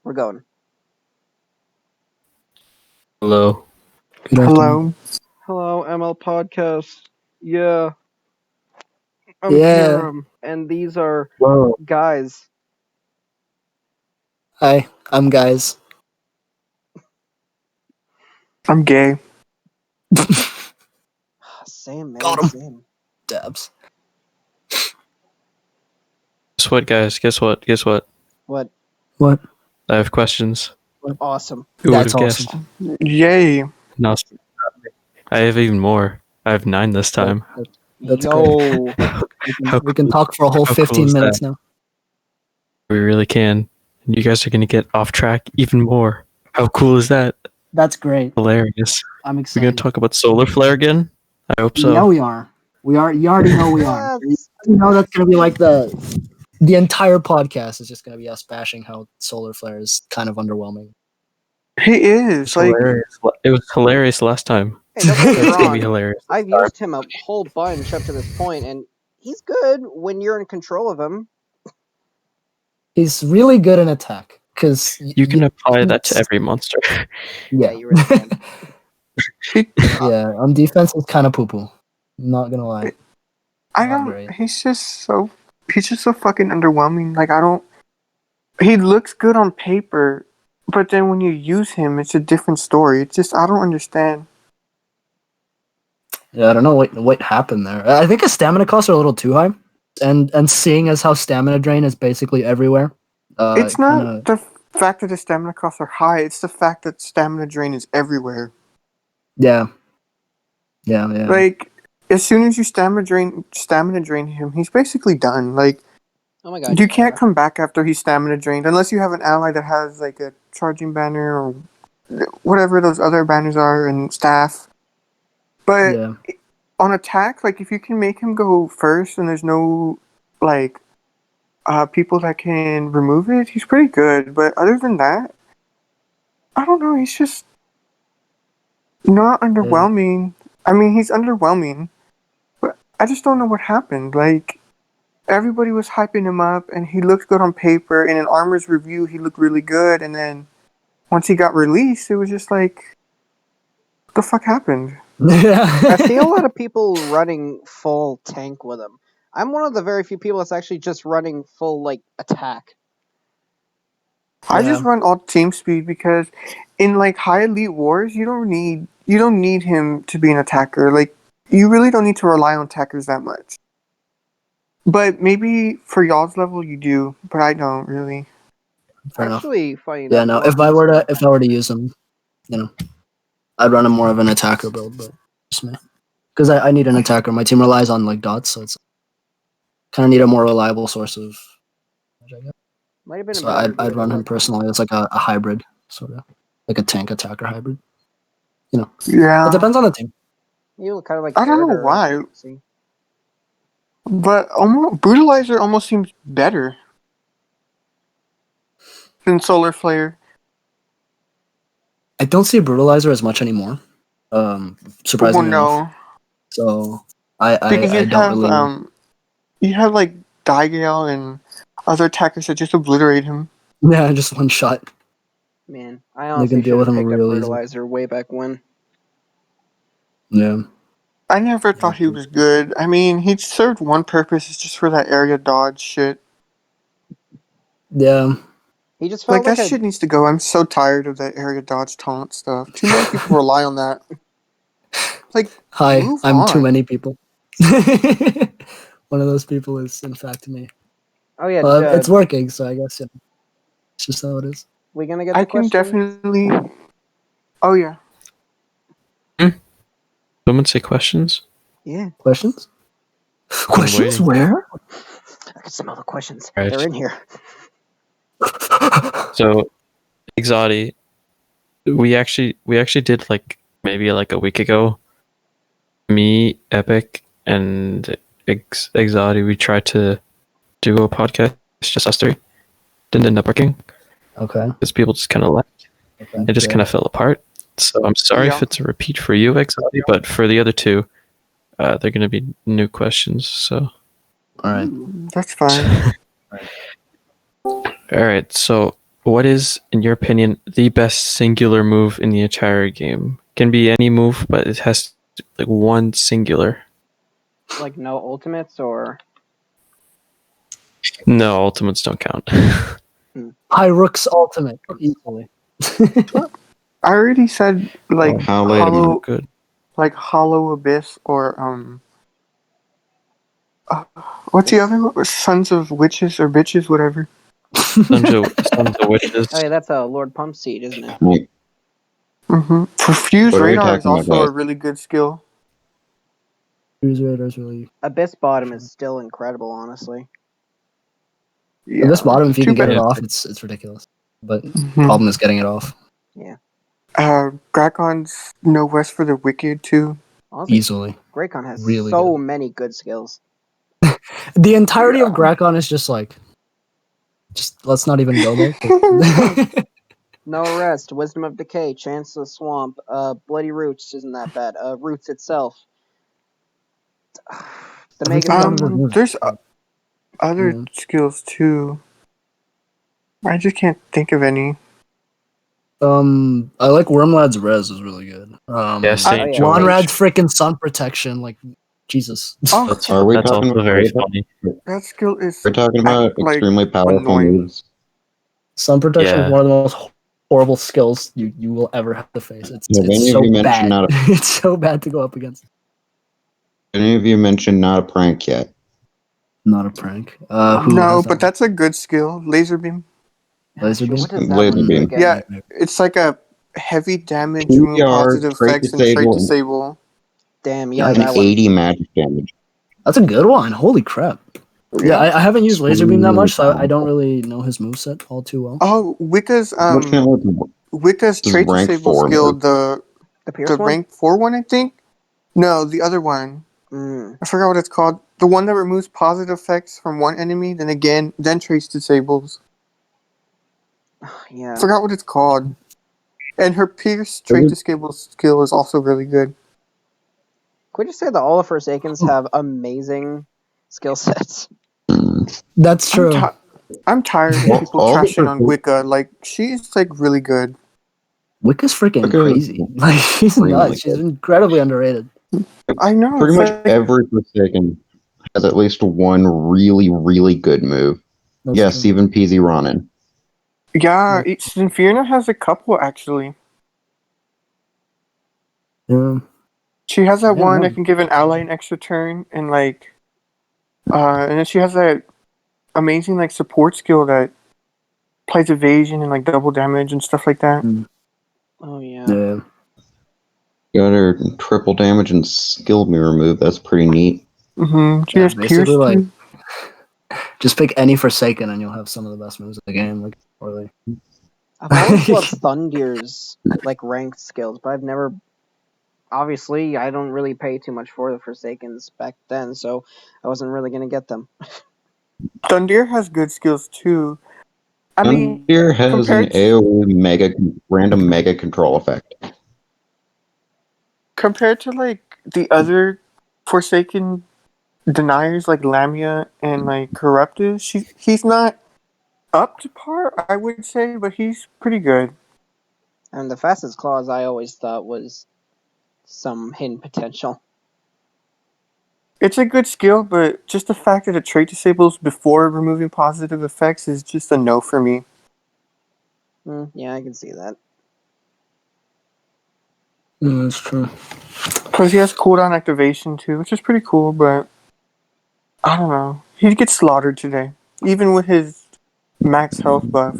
We're going. Hello. Good afternoon. Hello, ML Podcast. Yeah. I'm Yeah. Kyrem, and these are Whoa. guys. Hi, I'm guys. I'm gay. Same, man. Got 'em. Same. Dabs. Guess what, guys? Guess what? What? What? I have questions. Awesome. Who would That's have awesome. guessed? Yay. No, I have even more. I have 9 this time. That's Yo. We can talk for a whole how cool 15 is minutes that? now. We really can. And you guys are going to get off track even more. How cool is that? That's great. Hilarious. I'm We're excited. going to talk about solar flare again? I hope so. Yeah, we are. We are. You already know we are. Yes. You know that's gonna be like the entire podcast is just gonna be us bashing how solar flare is kind of underwhelming. He It is. was Like, hilarious. It was hilarious last time. Hey, don't get me It's going to be wrong. hilarious. I've used him a whole bunch up to this point, and he's good when you're in control of him. He's really good in attack because You can apply that to every monster. Yeah, you really can. Yeah, on defense it's kind of poo poo. Not gonna lie. I Not don't. great. He's just so fucking underwhelming. Like, I don't. He looks good on paper, but then when you use him, it's a different story. It's just, I don't understand. Yeah, I don't know what happened there. I think his stamina costs are a little too high, and seeing as how stamina drain is basically everywhere. It's not kinda- the fact that his stamina costs are high, it's the fact that stamina drain is everywhere. Yeah. Yeah. Like, as soon as you stamina drain him, he's basically done. Like, Oh my god. you can't come back after he's stamina drained unless you have an ally that has like a charging banner or whatever those other banners are and staff. But Yeah. on attack, like if you can make him go first and there's no like people that can remove it, he's pretty good. But other than that, I don't know. He's just not underwhelming. I mean, he's underwhelming, but I just don't know what happened. Like, everybody was hyping him up, and he looked good on paper. In an armor's review, he looked really good, and then once he got released, it was just like, what the fuck happened? I see a lot of people running full tank with him. I'm one of the very few people that's actually just running full, like, attack. I just Yeah. run all team speed because in like high elite wars, you don't need him to be an attacker. Like, you really don't need to rely on attackers that much. But maybe for y'all's level you do, but I don't really. Fair enough. Actually, funny Yeah, enough, no. If I were to use him, I'd run him more of an attacker build, but just me, because I need an attacker. My team relies on like dots, so it's kind of need a more reliable source of. might have been. So I'd run him personally. It's like a hybrid sort of, like a tank attacker hybrid. Yeah. It depends on the team. You look kind of like. I don't know Predator. why. See? But Brutalizer almost seems better than Solar Flare. I don't see Brutalizer as much anymore. Surprisingly enough. no. So I Because you don't have really. you have like Digale and other attackers that just obliterate him. Yeah, just one shot. Man, I They honestly can deal should with have him picked up real easy. Brutalizer way back when. Yeah. I never thought he was good. I mean, he served one purpose, it's just for that area dodge shit. Yeah. He just felt Like, like that shit needs to go. I'm so tired of that area dodge taunt stuff. Too many people rely on that. Like, Hi, move I'm on. too many people. One of those people is, in fact, me. Oh yeah, It's working, so I guess it's just how it is. we gonna get the I can questions? definitely. Oh, yeah. Someone say questions? Yeah, Questions? Questions? waiting. Where? I can smell the questions. Right. They're in here. So, Xuati, we actually did like maybe like a week ago. Me, Epic, and Xuati, we tried to do a podcast, just us three. Didn't end up working Okay. because people just kind of left. Okay. It just kind of fell apart. So I'm sorry if it's a repeat for you, Xuati, but for the other two, they're going to be new questions. So. All right. That's fine. All right. So what is, in your opinion, the best singular move in the entire game? Can be any move, but it has like one singular. Like no ultimates or No, ultimates don't count. Hyruk's ultimate, equally. I already said like How late am I? hollow, Good. like hollow abyss or what's the other one? Sons of witches or bitches, whatever. Sons of Witches. oh yeah, that's a Lord Pump Seed, isn't it? Wait, For fuse What are we radar is talking about, also a guys? really good skill. Fuse Radar's really. Abyss Bottom is still incredible, honestly. Yeah. This bottom, if you Too can get bad. it off, it's ridiculous. But Mhm. problem is getting it off Grakon's no rest for the wicked too. Honestly, easily. Graycon has Really so good. many good skills. The entirety of Yeah. Grakon is just like, just let's not even go there. No Rest, Wisdom of Decay, Chance of the Swamp, Bloody Roots isn't that bad. Roots itself. The Mega Everything Sun. out of it. There's other Yeah. skills too. I just can't think of any. I like Wormlad's Res is really good. Yeah, Saint yeah. George. Lonrad's freaking sun protection, like Jesus. Oh, That's, Are we that's talking also about- very are we- funny. that skill is. We're talking about like, extremely powerful annoying. moves. Sun protection Yeah. is one of the most horrible skills you will ever have to face. It's Have any of so you mentioned bad. not a- It's so bad to go up against. Any of you mentioned not a prank yet? Not a prank. Who No, has but that's a good skill. Laser beam. Laser beam? What does that Laser one do beam. again? Yeah, it's like a heavy damage, PR, remove positive trait effects, and trait disable, disable. Damn, yeah, and that one. 80 magic damage. That's a good one. Holy crap. Yeah, I haven't used laser beam that much, so I don't really know his moveset all too well. Oh, Wicca's Unfortunately, Wicca's This is trait rank disable 4 skill, move. The Pierce the one? rank 4 one, I think. No, the other one. I forgot what it's called. The one that removes positive effects from one enemy, then traits disables. Yeah. I forgot what it's called. And her Pierce trait disable skill is also really good. Could we just say that all of Forsakens have amazing skill sets? That's true. I'm tired of Well, people all the trashing on Forsakens- Wicca. Like, she's like really good. Wicca's freaking Wicca is crazy. Like, she's extremely nuts. She's good. incredibly underrated. I know. Pretty it's much like- every Forsaken has at least one really, really good move. That's Yes, true. even PZ Ronin. Yeah, Sinfirna has a couple actually. Yeah. She has that Yeah, one no. that can give an ally an extra turn, and like, and then she has that amazing like support skill that applies evasion and like double damage and stuff like that. Oh, yeah. Yeah. Got her triple damage and skill mirror move. That's pretty neat. She Yeah, has basically, Pierce like- too. Just pick any Forsaken and you'll have some of the best moves in the game. Like, really. I've always loved Thundir's like ranked skills, but I've never. Obviously, I don't really pay too much for the Forsakens back then, so I wasn't really gonna get them. Thundir has good skills too. I mean, Thundir has an compared to- AoE random mega control effect. compared to like the other Forsaken deniers like Lamia and like Corruptus, he's not up to par, I would say, but he's pretty good. And the fastest claws I always thought was some hidden potential. It's a good skill, but just the fact that it trait disables before removing positive effects is just a no for me. Yeah, I can see that. Yeah, that's true. Because he has cooldown activation too, which is pretty cool, but I don't know. He'd get slaughtered today, even with his max health buff.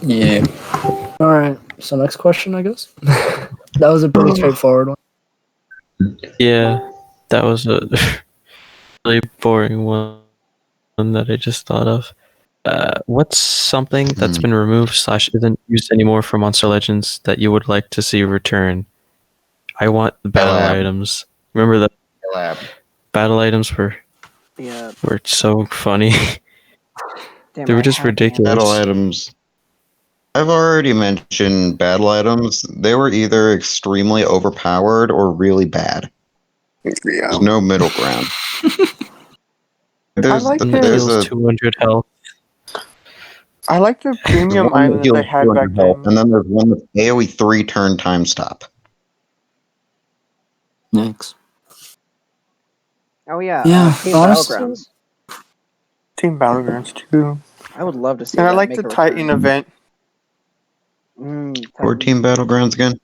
Yeah. All right. So next question, I guess. That was a pretty straightforward one. Yeah, that was a really boring one that I just thought of. What's something that's been removed / isn't used anymore for Monster Legends that you would like to see return? I want the battle Lab. items. Remember the Lab. battle items were so funny. Damn, They were I just had ridiculous. Battle items. I've already mentioned battle items. They were either extremely overpowered or really bad. Yeah. There's no middle ground. I like One that there's heals a 200 health. I like the premium One that island that they heals had 200 back health, then. and then there's one that's AoE 3 turn time stop. Thanks. Oh yeah, Yeah, Team honestly- Battlegrounds. Team Battlegrounds too. I would love to see And I that like make the a Titan return. event. Or Titan. Team Battlegrounds again?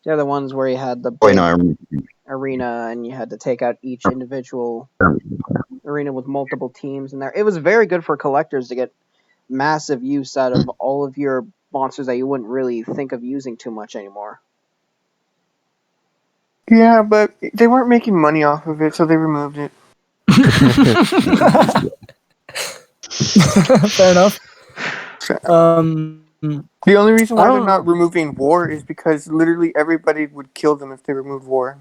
They're the ones where you had the Wait, big no, I remember. arena and you had to take out each individual arena with multiple teams in there. It was very good for collectors to get massive use out of all of your monsters that you wouldn't really think of using too much anymore. Yeah, but they weren't making money off of it, so they removed it. Fair enough. The only reason I why they're don't not removing war is because literally everybody would kill them if they removed war.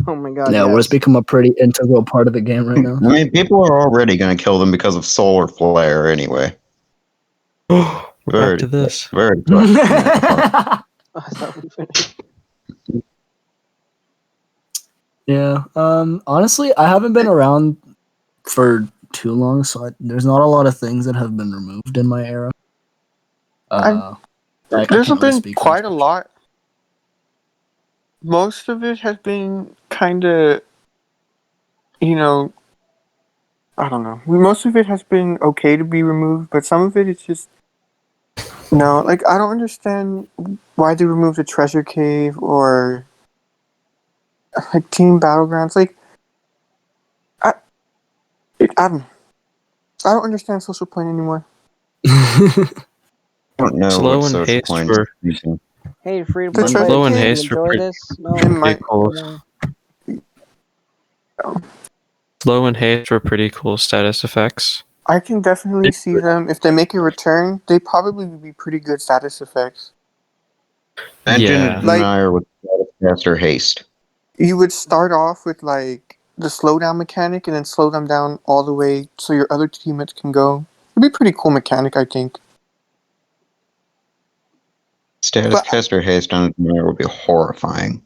Oh my god, yeah, war's yes. become a pretty integral part of the game right now. I mean, people are already going to kill them because of solar flare anyway. We're back to this. Very I thought we finished. Yeah. Honestly, I haven't been around for too long, so there's not a lot of things that have been removed in my era. I There's can't really been speak quite a much. lot. Most of it has been kind of, you know, I don't know. Most of it has been okay to be removed, but some of it is just no. Like I don't understand why they removed the treasure cave or like team battlegrounds. Like I don't understand social point anymore. I don't know Slow what and social haste points. were- Hey, free to The play treasure Slow and players, do you haste were enjoy pretty, this? No. It might. cool. No. Slow and haste were pretty cool status effects. I can definitely see them if they make a return. They probably would be pretty good status effects. Engine Yeah. denier with faster haste. You would start off with like the slowdown mechanic and then slow them down all the way so your other teammates can go. It'd be a pretty cool mechanic, I think. Status But- caster haste on a denier would be horrifying.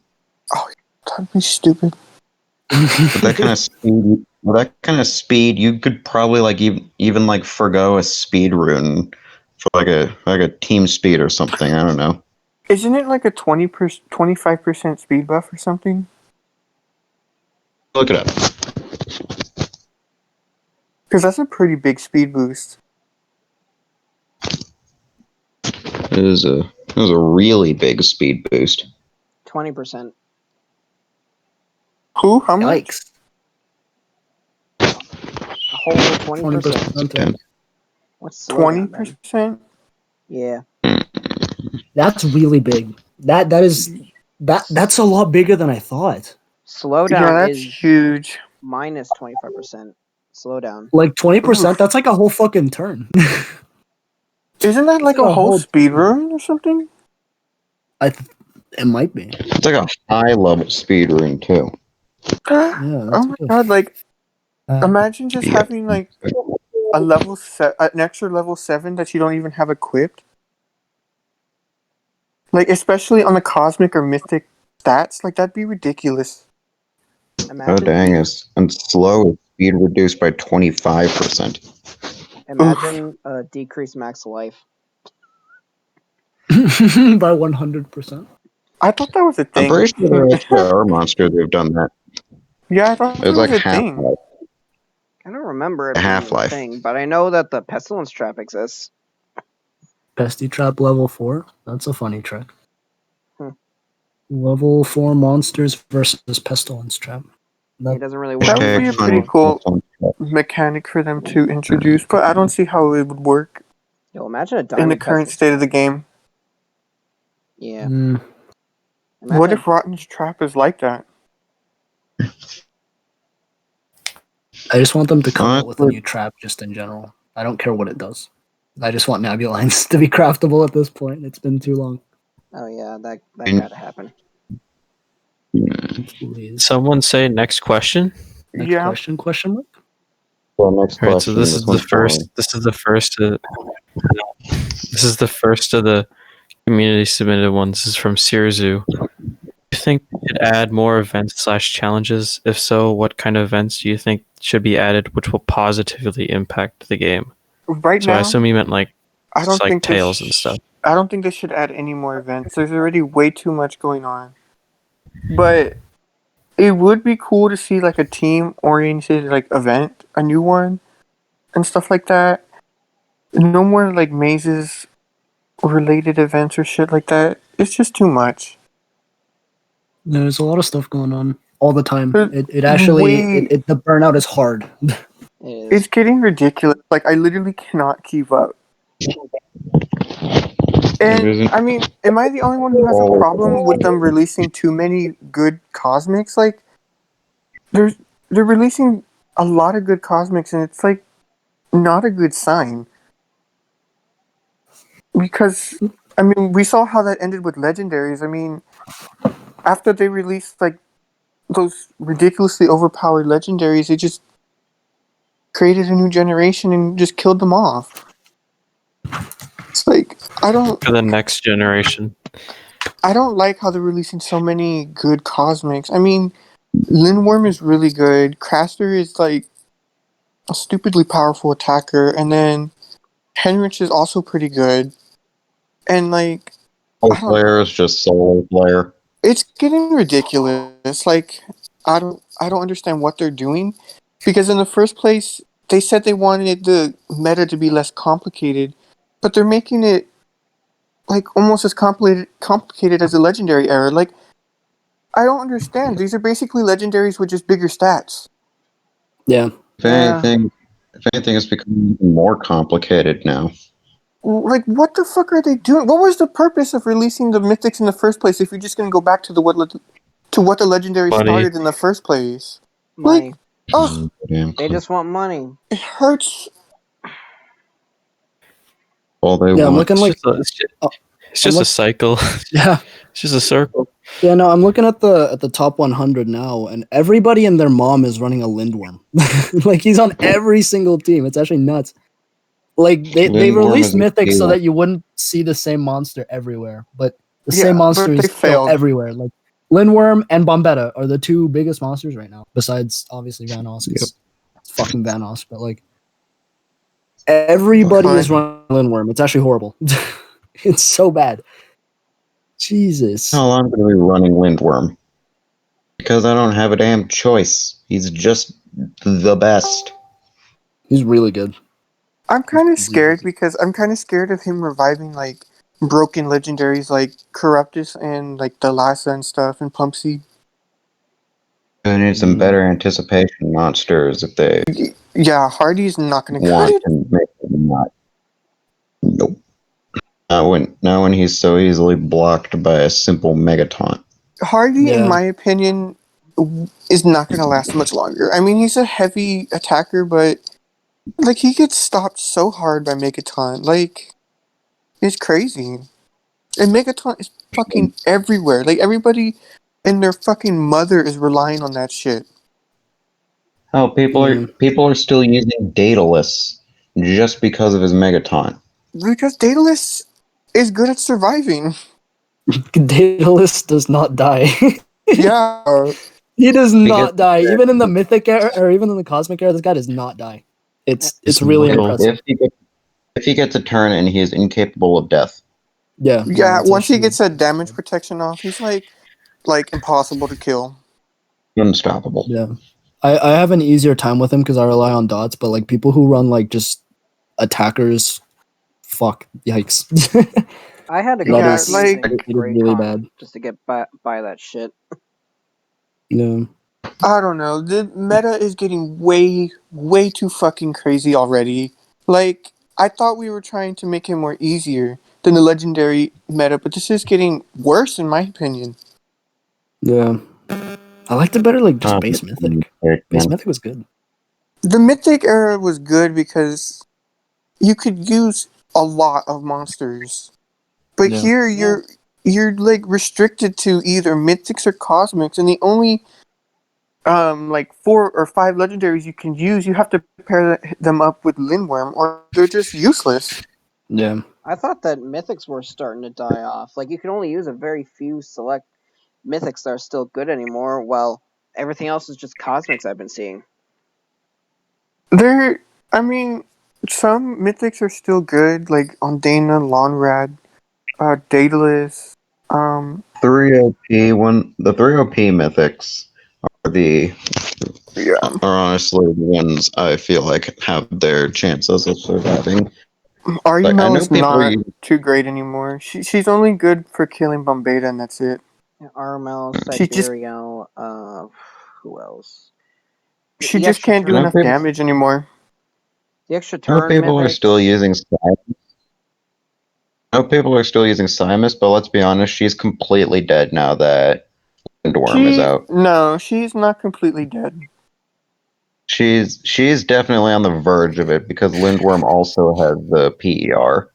That'd be stupid. With that kind of speed, you could probably like even like forgo a speed rune for like a team speed or something. I don't know. Isn't it like a 25% speed buff or something? Look it up. Because that's a pretty big speed boost. It was a really big speed boost. 20%. Who? How much? Yikes. A whole 20%. 20%. What's slowdown then? 20%? Yeah. That's really big. That's a lot bigger than I thought. Slowdown Yeah, that's is huge. minus 25%. Slowdown. Like 20%, Oof. that's like a whole fucking turn. Isn't that like It's a a whole whole- speed rune or something? It might be. It's like a high level speed rune too. Yeah. Oh That's my good. god! Like, imagine just Yeah. having like an extra level 7 that you don't even have equipped. Like, especially on the cosmic or mythic stats, like that'd be ridiculous. Imagine, Oh dang it! And slow speed reduced by 25%. imagine a decreased max life. By 100%. I thought that was a I'm thing. pretty sure there actually are monsters who've done that. Yeah, I thought that It's was like a thing. Half-Life. I don't remember it A being a Half-Life. thing, but I know that the pestilence trap exists. Pesty Trap level 4? That's a funny trick. Hmm. Level 4 monsters versus Pestilence Trap. It doesn't really work. That would Hashtag be a funny pretty cool pestilence. mechanic for them to introduce, but I don't see how it would work Yo, imagine a in diamond the current pestilence. state of the game. Yeah. Mm, Imagine What if Rotten's Trap is like that? I just want them to come out with a Honestly- new trap just in general. I don't care what it does. I just want Nebulines to be craftable at this point. It's been too long. Oh yeah, that And- gotta happen. Please. Someone say next question. Next Yeah. question mark? Well, next All right, so question. this is the one's first. boring. This is the first. This is the first of the community submitted ones. This is from Sirzu. Do you think we should add more events / challenges? If so, what kind of events do you think should be added, which will positively impact the game? right So I now, assume you meant like I don't think tails and stuff. I don't think they should add any more events. There's already way too much going on. But it would be cool to see like a team oriented like event, a new one, and stuff like that. No more like mazes related events or shit like that. It's just too much. There's a lot of stuff going on all the time. There's It actually way the burnout is hard. It is. It's getting ridiculous. Like I literally cannot keep up. And isn't I mean, am I the only one who has a problem with them releasing too many good cosmics? Like they're releasing a lot of good cosmics, and it's like not a good sign. Because I mean, we saw how that ended with legendaries. I mean, after they released like those ridiculously overpowered legendaries, they just created a new generation and just killed them off. It's like For the next generation. I don't like how they're releasing so many good cosmics. I mean, Lindworm is really good. Craster is like a stupidly powerful attacker, and then Henrich is also pretty good. And like, all I don't know. player is just solo player. It's getting ridiculous. Like, I don't understand what they're doing, because in the first place they said they wanted the meta to be less complicated, but they're making it like almost as complicated as the legendary era. Like, I don't understand. These are basically legendaries with just bigger stats. Yeah. If anything, it's becoming even more complicated now. Like, what the fuck are they doing? What was the purpose of releasing the mythics in the first place if you're just gonna go back to what the legendary Money. started in the first place? Money. Ugh, Damn. They just want money. it hurts. All they Yeah, I'm want. looking like It's just a cycle. yeah. It's just a circle. Yeah, no, I'm looking at the top 100 now, and everybody and their mom is running a Lindworm. Like he's on every single team. It's actually nuts. Like they Lindworm released is a mythics so deal. that you wouldn't see the same monster everywhere, but the Yeah, same but monster they is still failed. everywhere. Like Lindworm and Bombetta are the two biggest monsters right now, besides obviously Vanoss. It's fucking Vanoss, but like everybody is running Lindworm. It's actually horrible. It's so bad. Jesus. Hell, I'm going to be running Lindworm. Because I don't have a damn choice. He's just the best. He's really good. I'm kind of scared because I'm kind of scared of him reviving like broken legendaries like Corruptus and like Thalassa and stuff and Pumpseed. I need some better anticipation monsters if they Yeah, Hardy's not gonna cut want it. to make them not. Nope. Not when he's so easily blocked by a simple Megaton. Hardy, in Yeah. my opinion, is not gonna last much longer. I mean, he's a heavy attacker, but like he gets stopped so hard by Megaton. Like, it's crazy. And Megaton is fucking everywhere. Like everybody and their fucking mother is relying on that shit. Oh, people are still using Daedalus just because of his Megaton. Because Daedalus is good at surviving. Daedalus does not die. Yeah. He does Because- not die. Even in the mythic era or even in the cosmic era, this guy does not die. It's really brutal. impressive. If he gets a turn and he is incapable of death. Yeah. Yeah, it's once he actually- gets that damage protection off, he's like impossible to kill. Unstoppable. Yeah. I have an easier time with him because I rely on dots, but like people who run like just attackers, fuck, yikes. I had to That go Yeah, back like- using it is Great really Con bad. just to get by that shit. Yeah. I don't know. The meta is getting way, way too fucking crazy already. Like, I thought we were trying to make it more easier than the legendary meta, but this is getting worse in my opinion. Yeah. I liked it better like just base mythic. Base mythic was good. The mythic era was good because you could use a lot of monsters. But Yeah. here you're like restricted to either mythics or cosmics, and the only like 4 or 5 legendaries you can use, you have to pair them up with Lindworm, or they're just useless. Yeah. I thought that mythics were starting to die off. Like you can only use a very few select mythics that are still good anymore, while everything else is just cosmics I've been seeing. They're, I mean, Some mythics are still good, like on Dana, Lonrad, Daedalus. 3 OP one. The 3 OP mythics are the Yeah. are honestly the ones I feel like have their chances of surviving. Like I Argumel know is people are not using too great anymore. She's only good for killing Bombeta, and that's it. Armel, She just Siberiel, who else? she The just extra can't do I know turn, enough people, damage anymore. the extra I know turn people are still mythics. using I know people are still using Simus, but let's be honest, she's completely dead now that Lindworm is out. She's not completely dead. She's definitely on the verge of it because Lindworm also has the PER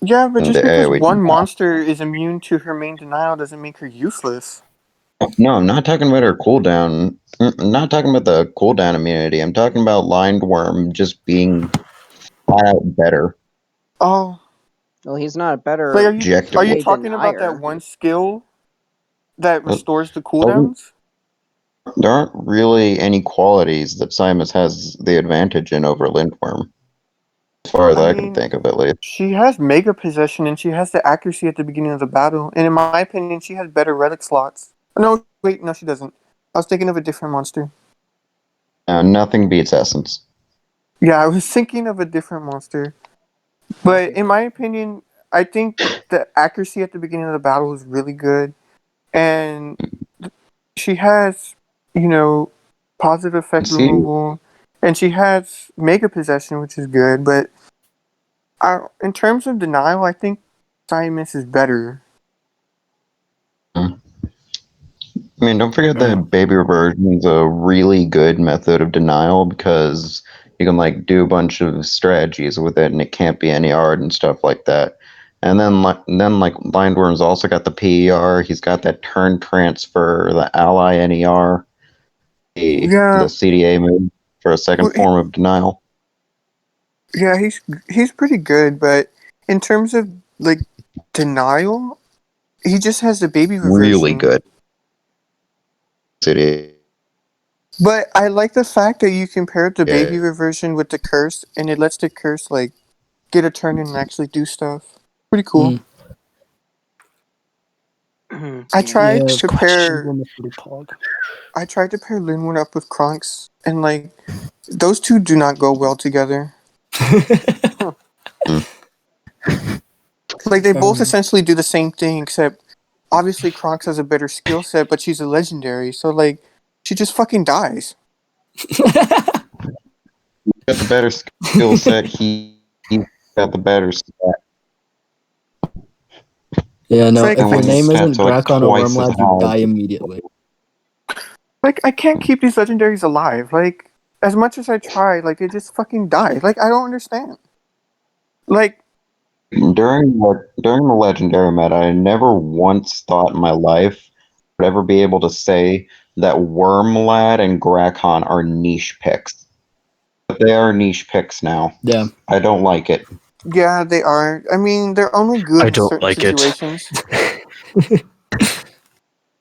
Yeah, but and just the because AoE one denial. monster is immune to her main denial doesn't make her useless. No, I'm not talking about her cooldown. I'm not talking about the cooldown immunity. I'm talking about Lindworm just being flat out better Oh, Well, he's not a like better are you objectively. PA talking about that denier. one skill that But restores the doesn't- cooldowns? there aren't really any qualities that Simus has the advantage in over Lindworm, as far as I I can mean, think of at least. she has mega possession and she has the accuracy at the beginning of the battle. And in my opinion, she has better relic slots. No, wait, no, she doesn't. I was thinking of a different monster. Nothing beats Essence. Yeah, I was thinking of a different monster. But in my opinion, I think the accuracy at the beginning of the battle is really good. And she has, you know, positive effect See, removal. And she has mega possession, which is good. But in terms of denial, I think Simus is better. I mean, don't forget that baby reversion is a really good method of denial because you can like do a bunch of strategies with it, and it can't be any art and stuff like that. And then Lindworm's also got the PER. He's got that turn transfer, the ally NER, the Yeah, CDA move for a well, second form of denial. yeah, he's pretty good, but in terms of like denial, he just has the baby Really reversion. good. CDA. But I like the fact that you compare the Yeah. baby reversion with the curse, and it lets the curse like get a turn in and actually do stuff. Pretty cool. I Yeah. tried Yeah, to pair Lindworm is pretty pog. I tried to pair Linwood up with Kronks, and like those two do not go well together. Like they both essentially do the same thing, except obviously Kronks has a better skill set, but she's a legendary, so like she just fucking dies. Got the better skill set. He got the better stat. Yeah, It's no, like if And your when his name isn't stats are like Grakon or twice as Wormlad, you high. die immediately. I can't keep these legendaries alive. Like as much as I try, like they just fucking die. Like I don't understand. Like During the legendary meta, I never once thought in my life I would ever be able to say that Wormlad and Grakon are niche picks. But they are niche picks now. Yeah. I don't like it. yeah, they are. I mean, they're only good I in don't certain like it. situations.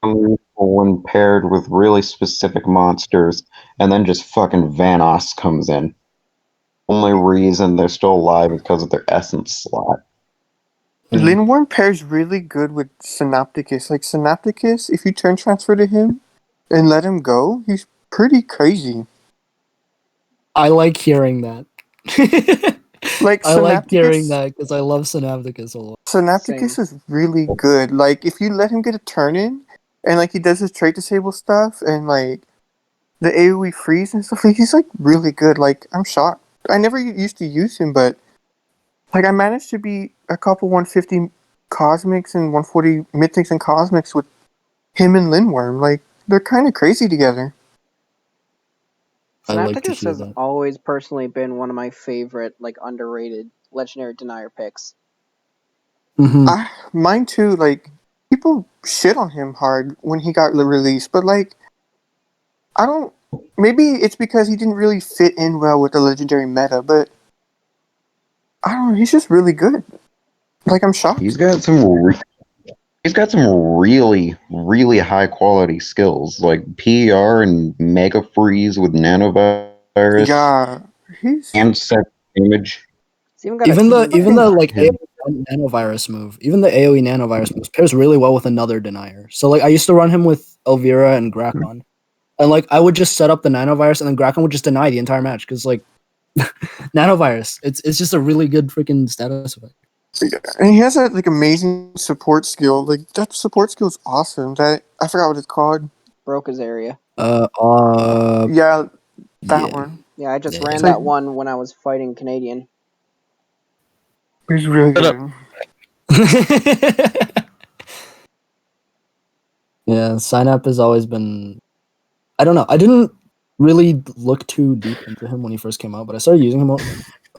When paired with really specific monsters, and then just fucking Vanoss comes in. Only reason they're still alive is because of their essence slot. Linworm pairs really good with Synapticus. Like Synapticus, if you turn transfer to him and let him go, he's pretty crazy. I like hearing that. Like I like hearing Synapticus, that because I love Synapticus a lot. Synapticus Same. is really good. Like if you let him get a turn in, and like he does his trait disable stuff, and like the AoE freeze and stuff, like, he's like really good. Like I'm shocked. I never used to use him, but like I managed to beat a couple 150 cosmics and 140 mythics and cosmics with him and Linworm. Like they're kind of crazy together. I like to Synapticus hear has that. always personally been one of my favorite, like underrated legendary denier picks. Hmm. Mine too. Like people shit on him hard when he got released, but like I don't. Maybe it's because he didn't really fit in well with the legendary meta, but I don't know. He's just really good. Like I'm shocked. He's got some really, really high quality skills like PR and Mega Freeze with Nanovirus Yeah, he's and set Damage. It's even got a Even the team buff. like AoE nanovirus move, even the AoE nanovirus moves pairs really well with another denier. So like I used to run him with Elvira and Grakon, and like I would just set up the nanovirus, and then Grakon would just deny the entire match because like nanovirus, it's just a really good freaking status effect. And he has that like amazing support skill. Like that support skill is awesome. That I forgot what it's called. Broke his area. Yeah, that Yeah. one. Yeah, I just Yeah. ran It's that like- one when I was fighting Canadian. He's really Shut good. Yeah, sign up has always been. I don't know. I didn't really look too deep into him when he first came out, but I started using him a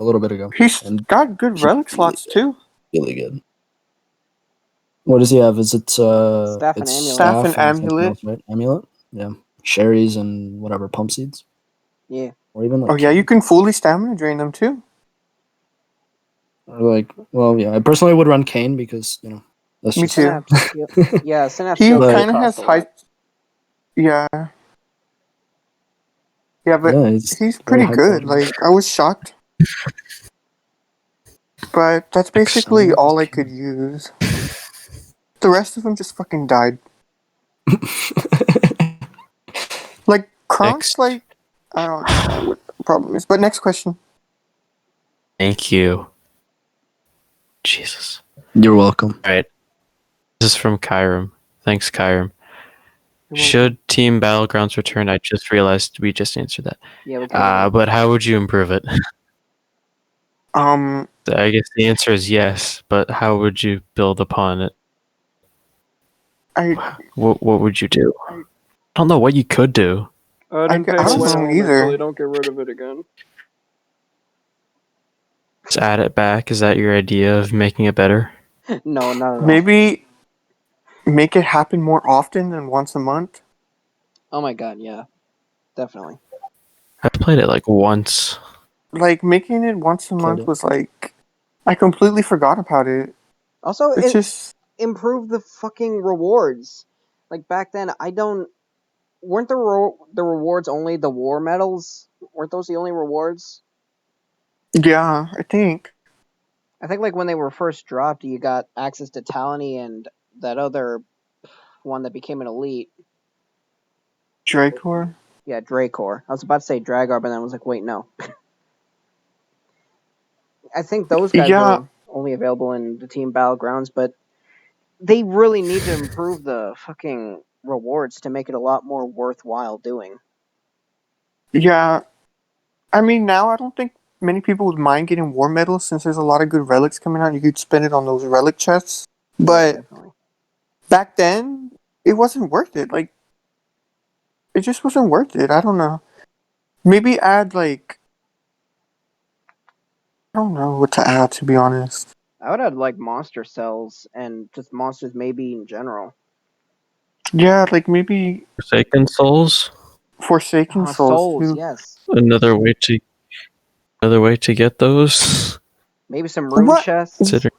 little bit ago. He's And got good relic slots too. really good. What does he have? Is it Staff and it's amulet. Staff and something amulet. else, right? Amulet? Yeah. Sherries and whatever, pump seeds. Yeah. Or even like Oh yeah, you can fully stamina drain them too. or like well yeah. I personally would run Kane because, you know, that's Me just too. Synapse heal- yeah, Synapse He heals But- kind of has cost a lot. high. Yeah. Yeah, but yeah, it's he's very pretty high good. quality. Like I was shocked. But that's basically Excellent. all I could use. The rest of them just fucking died. Like Kronk's Next. like I don't know what the problem is. But next question. Thank you. Jesus. You're welcome. All right. This is from Kyrem. Thanks, Kyrem. You're welcome. Should Team Battlegrounds return? I just realized we just answered that. Yeah, we can. But how would you improve it? Um I guess the answer is yes, but how would you build upon it? I What would you do? I don't know what you could do. I didn't pay I don't for know Win either. so they don't get rid of it again. Just add it back. Is that your idea of making it better? No, not at all. maybe make it happen more often than once a month. Oh my god, yeah. Definitely. I played it like once. Like making it once a month it. was like I completely forgot about it. Also, It's it just improved the fucking rewards. Like back then, weren't the rewards only the war medals? Weren't those the only rewards? yeah, I think. I think like when they were first dropped, you got access to Talony and that other one that became an elite. Dracor. Yeah, Dracor. I was about to say Dragar, but then I was like, wait, no. I think those guys Yeah. were only available in the Team Battlegrounds, but they really need to improve the fucking rewards to make it a lot more worthwhile doing. Yeah. I mean now I don't think many people would mind getting war medals since there's a lot of good relics coming out. You could spend it on those relic chests. But Definitely. back then it wasn't worth it. Like it just wasn't worth it. I don't know. Maybe add like I don't know what to add to be honest. I would add like monster cells and just monsters maybe in general. Yeah, like maybe Forsaken Souls. Forsaken Souls Souls, too. yes. Another way to get those. Maybe some rune What? chests. Consider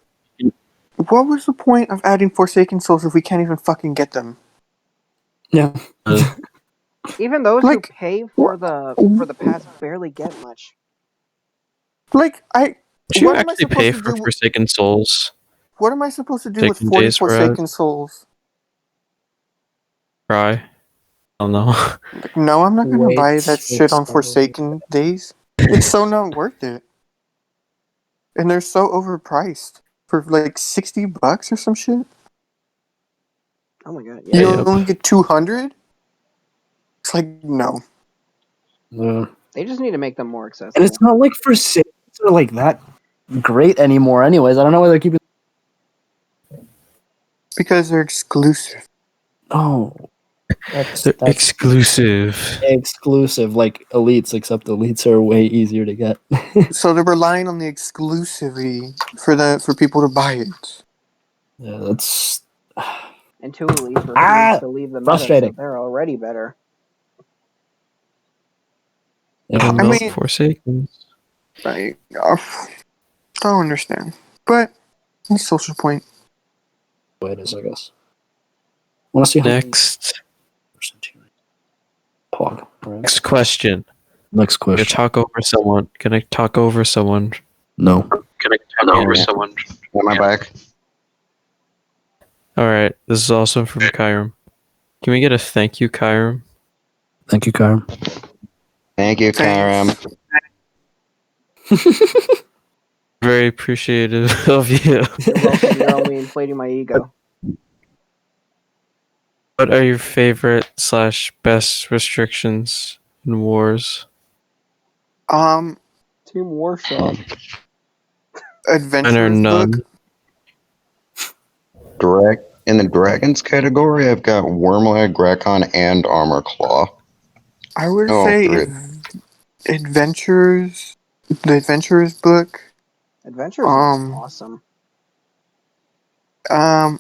What was the point of adding Forsaken Souls if we can't even fucking get them? Yeah. Even those Like, who pay for the pass barely get much. Like I Would you what am I actually supposed pay to for do? Forsaken Souls? What am I supposed to do with Taking 40 days for Forsaken us? Souls? Try. I don't know. Like, no, I'm not gonna Wait buy that for shit on some- Forsaken days. It's so not worth it. And they're so overpriced. For like $60 or some shit? Oh my god, You yeah. Yep. only get 200? It's like no. Yeah. They just need to make them more And accessible. it's not like Forsaken are like that great anymore anyways. I don't know why they're keeping Because they're exclusive. Oh. That's They're exclusive. exclusive, like elites, except elites are way easier to get. So they're relying on the exclusivity for people to buy it. Yeah, that's And two elites refuse to leave the meta, so frustrating. they're already better. I I mean- Forsaken. I don't understand. But it's social point. way it is, I guess. Want to see how Next Pog. Right. question. Next Can I question. talk over someone? Can I talk over someone? No. Can I talk over someone? Am I back? All right. This is also from Kyrem. Can we get a thank you, Kyrem? Thank you, Kyrem. Thank you, Thanks. Kyrem. Very appreciative of you. You're welcome. You're only inflating my ego. What are your favorite / best restrictions in wars? Um, Team Warsaw. And Adventurers book. Direct in the dragons category, I've got Wormlad, Grakon, and Armor Claw. I would Oh, say great. Adventurers. The Adventurers book. Adventures is awesome. I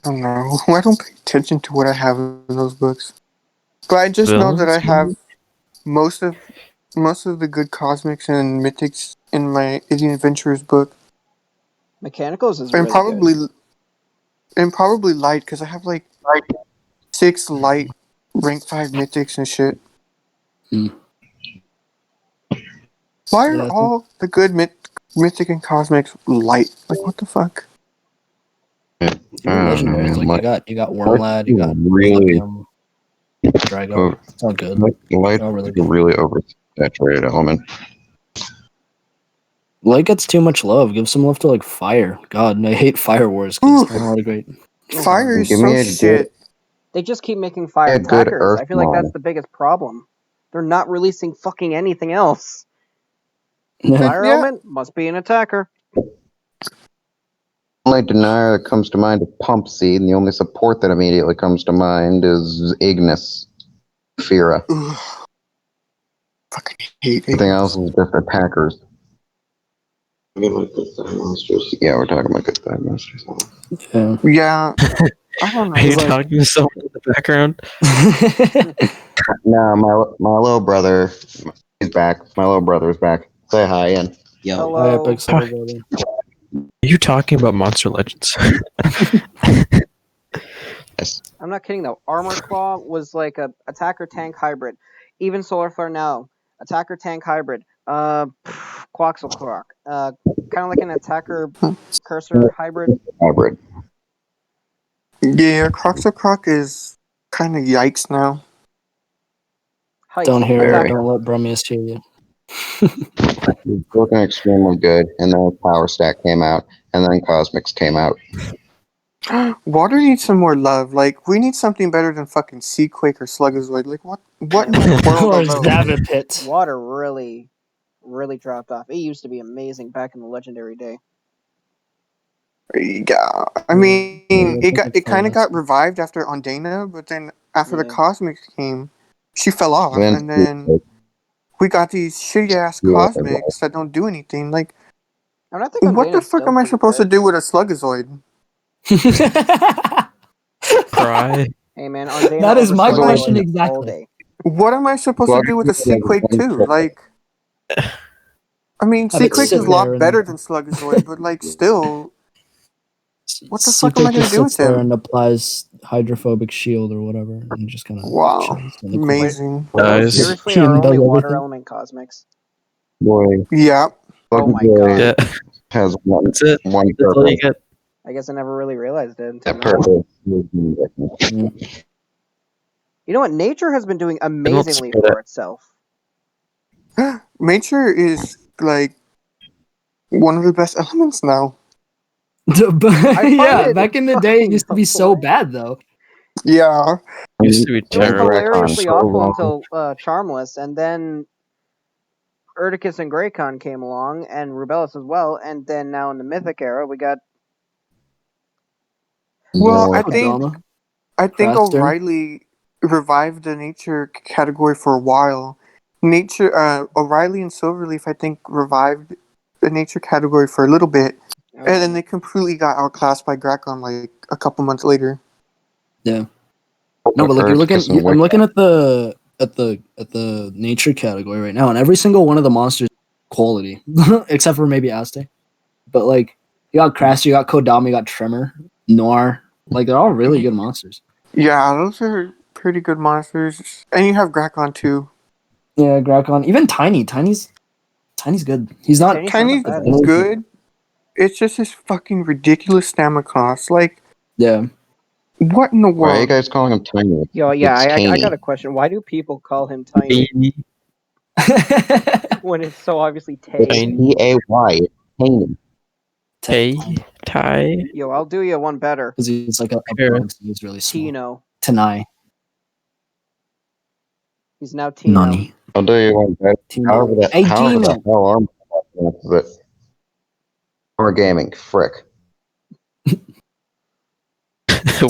don't know. I don't pay attention to what I have in those books, but I just know that I have most of the good cosmics and mythics in my Indian Adventurers book, Mechanicals is and really good. probably light because I have like 6 light rank 5 mythics and shit. Hmm. Why Yeah, are I think- all the good mythic and cosmics light? Like what the fuck? Even legendaries, like you got Wormlad, you got really, Olympium, Drago. It's all good. light all really is a really oversaturated element. Light gets too much love. Give some love to like fire. God, and I hate Fire Wars because they're not a great. Fire is Give so me a shit. They just keep making fire a good attackers. Earth I feel like that's mod. the biggest problem. They're not releasing fucking anything else. Yeah. Fire Yeah. element must be an attacker. The only denier that comes to mind is Pump Seed, and the only support that immediately comes to mind is Ignis, Fira. Ugh. Fucking hate it. Everything else is just attackers. Yeah, we're talking about good side monsters. Yeah. Yeah, I don't know. Are you like- talking to someone in the background? No, my little brother, he's back. My little brother's back. Say hi, Ian. Hi, Hello. Epic's little brother. Are you talking about Monster Legends? Yes. I'm not kidding though. Armor Claw was like a attacker tank hybrid. Even Solar Flare now, attacker tank hybrid. Quaxelcroc. Kind of like an attacker cursor hybrid. Hybrid. Yeah, Croc is kind of yikes now. Heist. Don't hear it. Very. Don't let Bruhmeous hear you. He's looking extremely good, and then Power Stack came out, and then Cosmics came out. Water needs some more love. Like, we need something better than fucking Seaquake or Sluggazoid. Like, what in the world Or are those? Zavipit. Water really dropped off. It used to be amazing back in the legendary day. Yeah, I mean, it kind of got revived after Ondana, but then after the Yeah. Cosmics came, she fell off, Then- and then we got these shitty ass Yeah, Cosmics that don't do anything. Like, And I think what the Ondana's fuck still am I pretty supposed to good. do with a Sluggazoid? Cry. Hey man, Ondana That is over my Sluggazoid question all exactly. day. What am I supposed to do with a Seaquake too? Like, I mean, Have it Seaquake sit is a there lot and- better than Sluggazoid, but like, still, what the fuck am I Seaquake gonna just do with sits there him? and applies hydrophobic shield or whatever, and just kind of Wow, in the corner. amazing. Nice. Seriously, He our does only water everything. element cosmics. Boy, Yeah, Oh my Sluggazoid god. Yeah, has one that's it. one That's all you purpose. get. I guess I never really realized it until That now. purpose is indifferent. You know what? Nature has been doing amazingly split for itself. nature is like one of the best elements now. find Yeah, it back in the day, it fucking used to be so hilarious. bad though. Yeah, Used to be It was terrible. hilariously so awful long. until Charmless, and then Erdicus and Greycon came along, and Rubellus as well, and then now in the Mythic era, we got well, Boy, I think Kodama. Craster. O'Reilly revived the nature category for a while. Nature, O'Reilly and Silverleaf, I think, revived the nature category for a little bit, and then they completely got outclassed by Grakon like a couple months later. Yeah. No, but like you're looking, Earth is I'm looking at the nature category right now, and every single one of the monsters quality, except for maybe Aztec. But like you got Craster, you got Kodama, you got Tremor, Noir. Like they're all really good monsters. Yeah, those are pretty good monsters, and you have Grakon too. Yeah, Grakon. Even Tiny. Tiny's good. He's not. Tiny's Tiny's not bad. good. It's just his fucking ridiculous stamina cost. Like, Yeah. what in the Why are you world? guys calling him Tiny? Yo, yeah, It's I Taney. got a question. Why do people call him Tiny when it's so obviously Tay? It's Tay. Taney. Tay, Ty, Yo, I'll do you one better. Because he's like a Sure. bug, so he's really small. Tino. Tanai. He's now Tino. Nani. I'll do you one better. Tino. However the Hey, hell Tino. I'm More gaming, frick.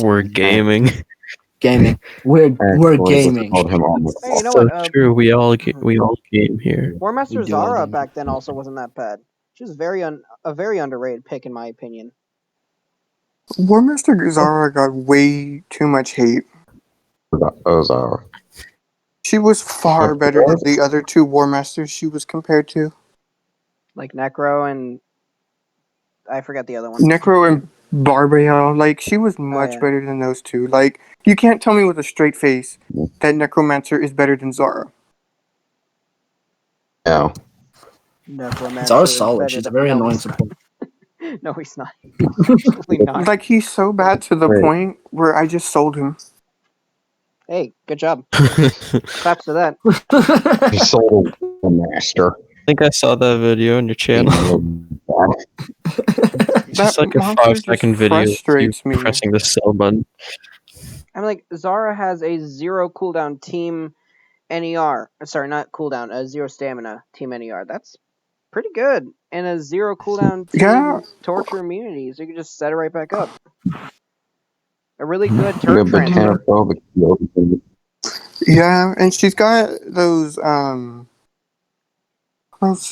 we're gaming. Gaming. We're gaming. Called him on. Hey, you know So what? true. We all game here. We Warmaster do Zara all back then also wasn't that bad. She was a very underrated pick in my opinion. Warmaster Zara got way too much hate. Ozara. She was far better than the other two War Masters she was compared to. Like Necro and I forgot the other one. Necro and Barbael, like, she was much yeah. better than those two. Like, you can't tell me with a straight face that Necromancer is better than Zara. No. Necromancer Zara's is solid. better She's a than- very no, annoying he's not. support. No, he's not. Absolutely not. Like, he's so bad to the Right. point where I just sold him. Hey, good job. Claps to that. He sold a master. I think I saw that video on your channel. It's just That like a monster 5-second just video of you frustrates me. pressing the sell button. I'm like, Zara has a 0 cooldown team NER. Sorry, not cooldown, a 0 stamina team NER. That's pretty good. And a 0 cooldown team Yeah. torture immunity, so you can just set it right back up. A really good turret Good, but transfer. Tanophobic. Yeah, and she's got those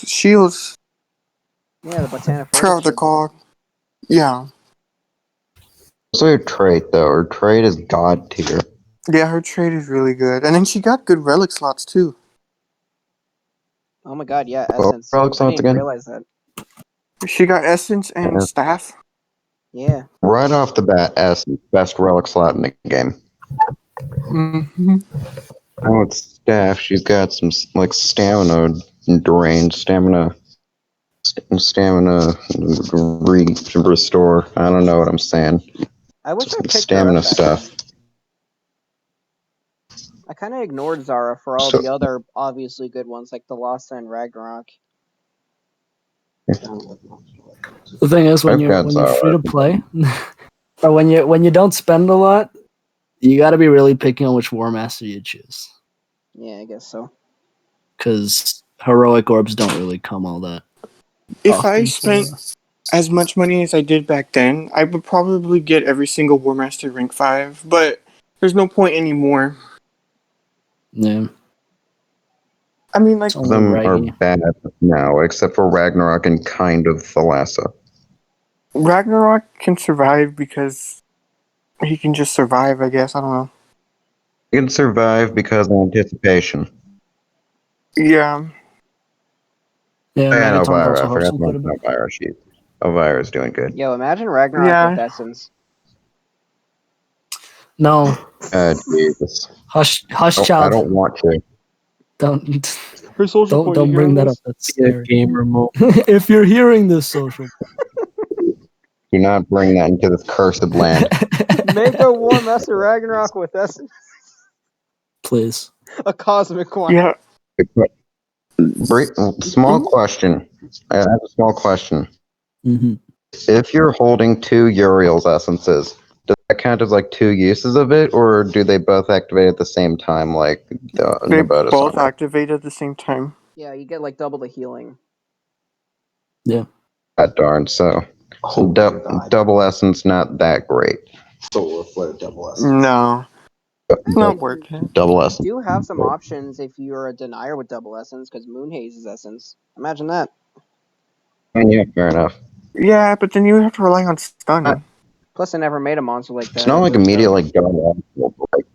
shields. Yeah, the Botana I forgot what they're Fortitude. called. Yeah. Also her trait though. Her trait is god tier. Yeah, her trade is really good. And then she got good relic slots too. Oh my god, yeah, Well, Essence. relic I didn't slots even again? realize that. She got Essence and Yeah. Staff. Yeah. Right off the bat, Essence, best relic slot in the game. Mm-hmm. Now it's staff. She's got some like stamina drain, stamina restore. I don't know what I'm saying. I wish I picked Stamina her up back stuff. then. I kind of ignored Zara for all So- the other obviously good ones, like the Lost and Ragnarok. The thing is, when I've you're got Zara. free to play, or when you don't spend a lot, you got to be really picking on which War Master you choose, Yeah, I guess so. because heroic orbs don't really come all that. If often, I so- spent as much money as I did back then, I would probably get every single War Master rank 5, but there's no point anymore. Yeah, I mean, like, it's only Them are Raggy. bad now, except for Ragnarok and kind of Thalassa. Ragnarok can survive because he can just survive, I guess. I don't know. You can survive because of anticipation. Yeah. Yeah, And Megaton's Elvira, also I helps forgot him quite a about bit. Elvira. Elvira's doing good. Yo, imagine Ragnarok Yeah. with Essence. No, Jesus. hush, I child. don't want to. Don't Her social don't bring that up. That's Yeah, scary. gamer mode. If you're hearing this, social, Do not bring that into this cursed land. Make a War Master Ragnarok with Essence. please. A cosmic one. Yeah. Small question. I have a small question. Hmm. If you're holding 2 Uriel's essences, does that count as like 2 uses of it, or do they both activate at the same time, like They the bonus both armor? activate at the same time. Yeah, you get like double the healing. God darn, so double essence not that great. No. It's not worth it. Double You essence. do have some options if you're a denier with double Essence, because Moonhaze is Essence. Imagine that. Yeah, fair enough. Yeah, but then you have to rely on stun. Plus, I never made a monster like that. It's not like immediately going like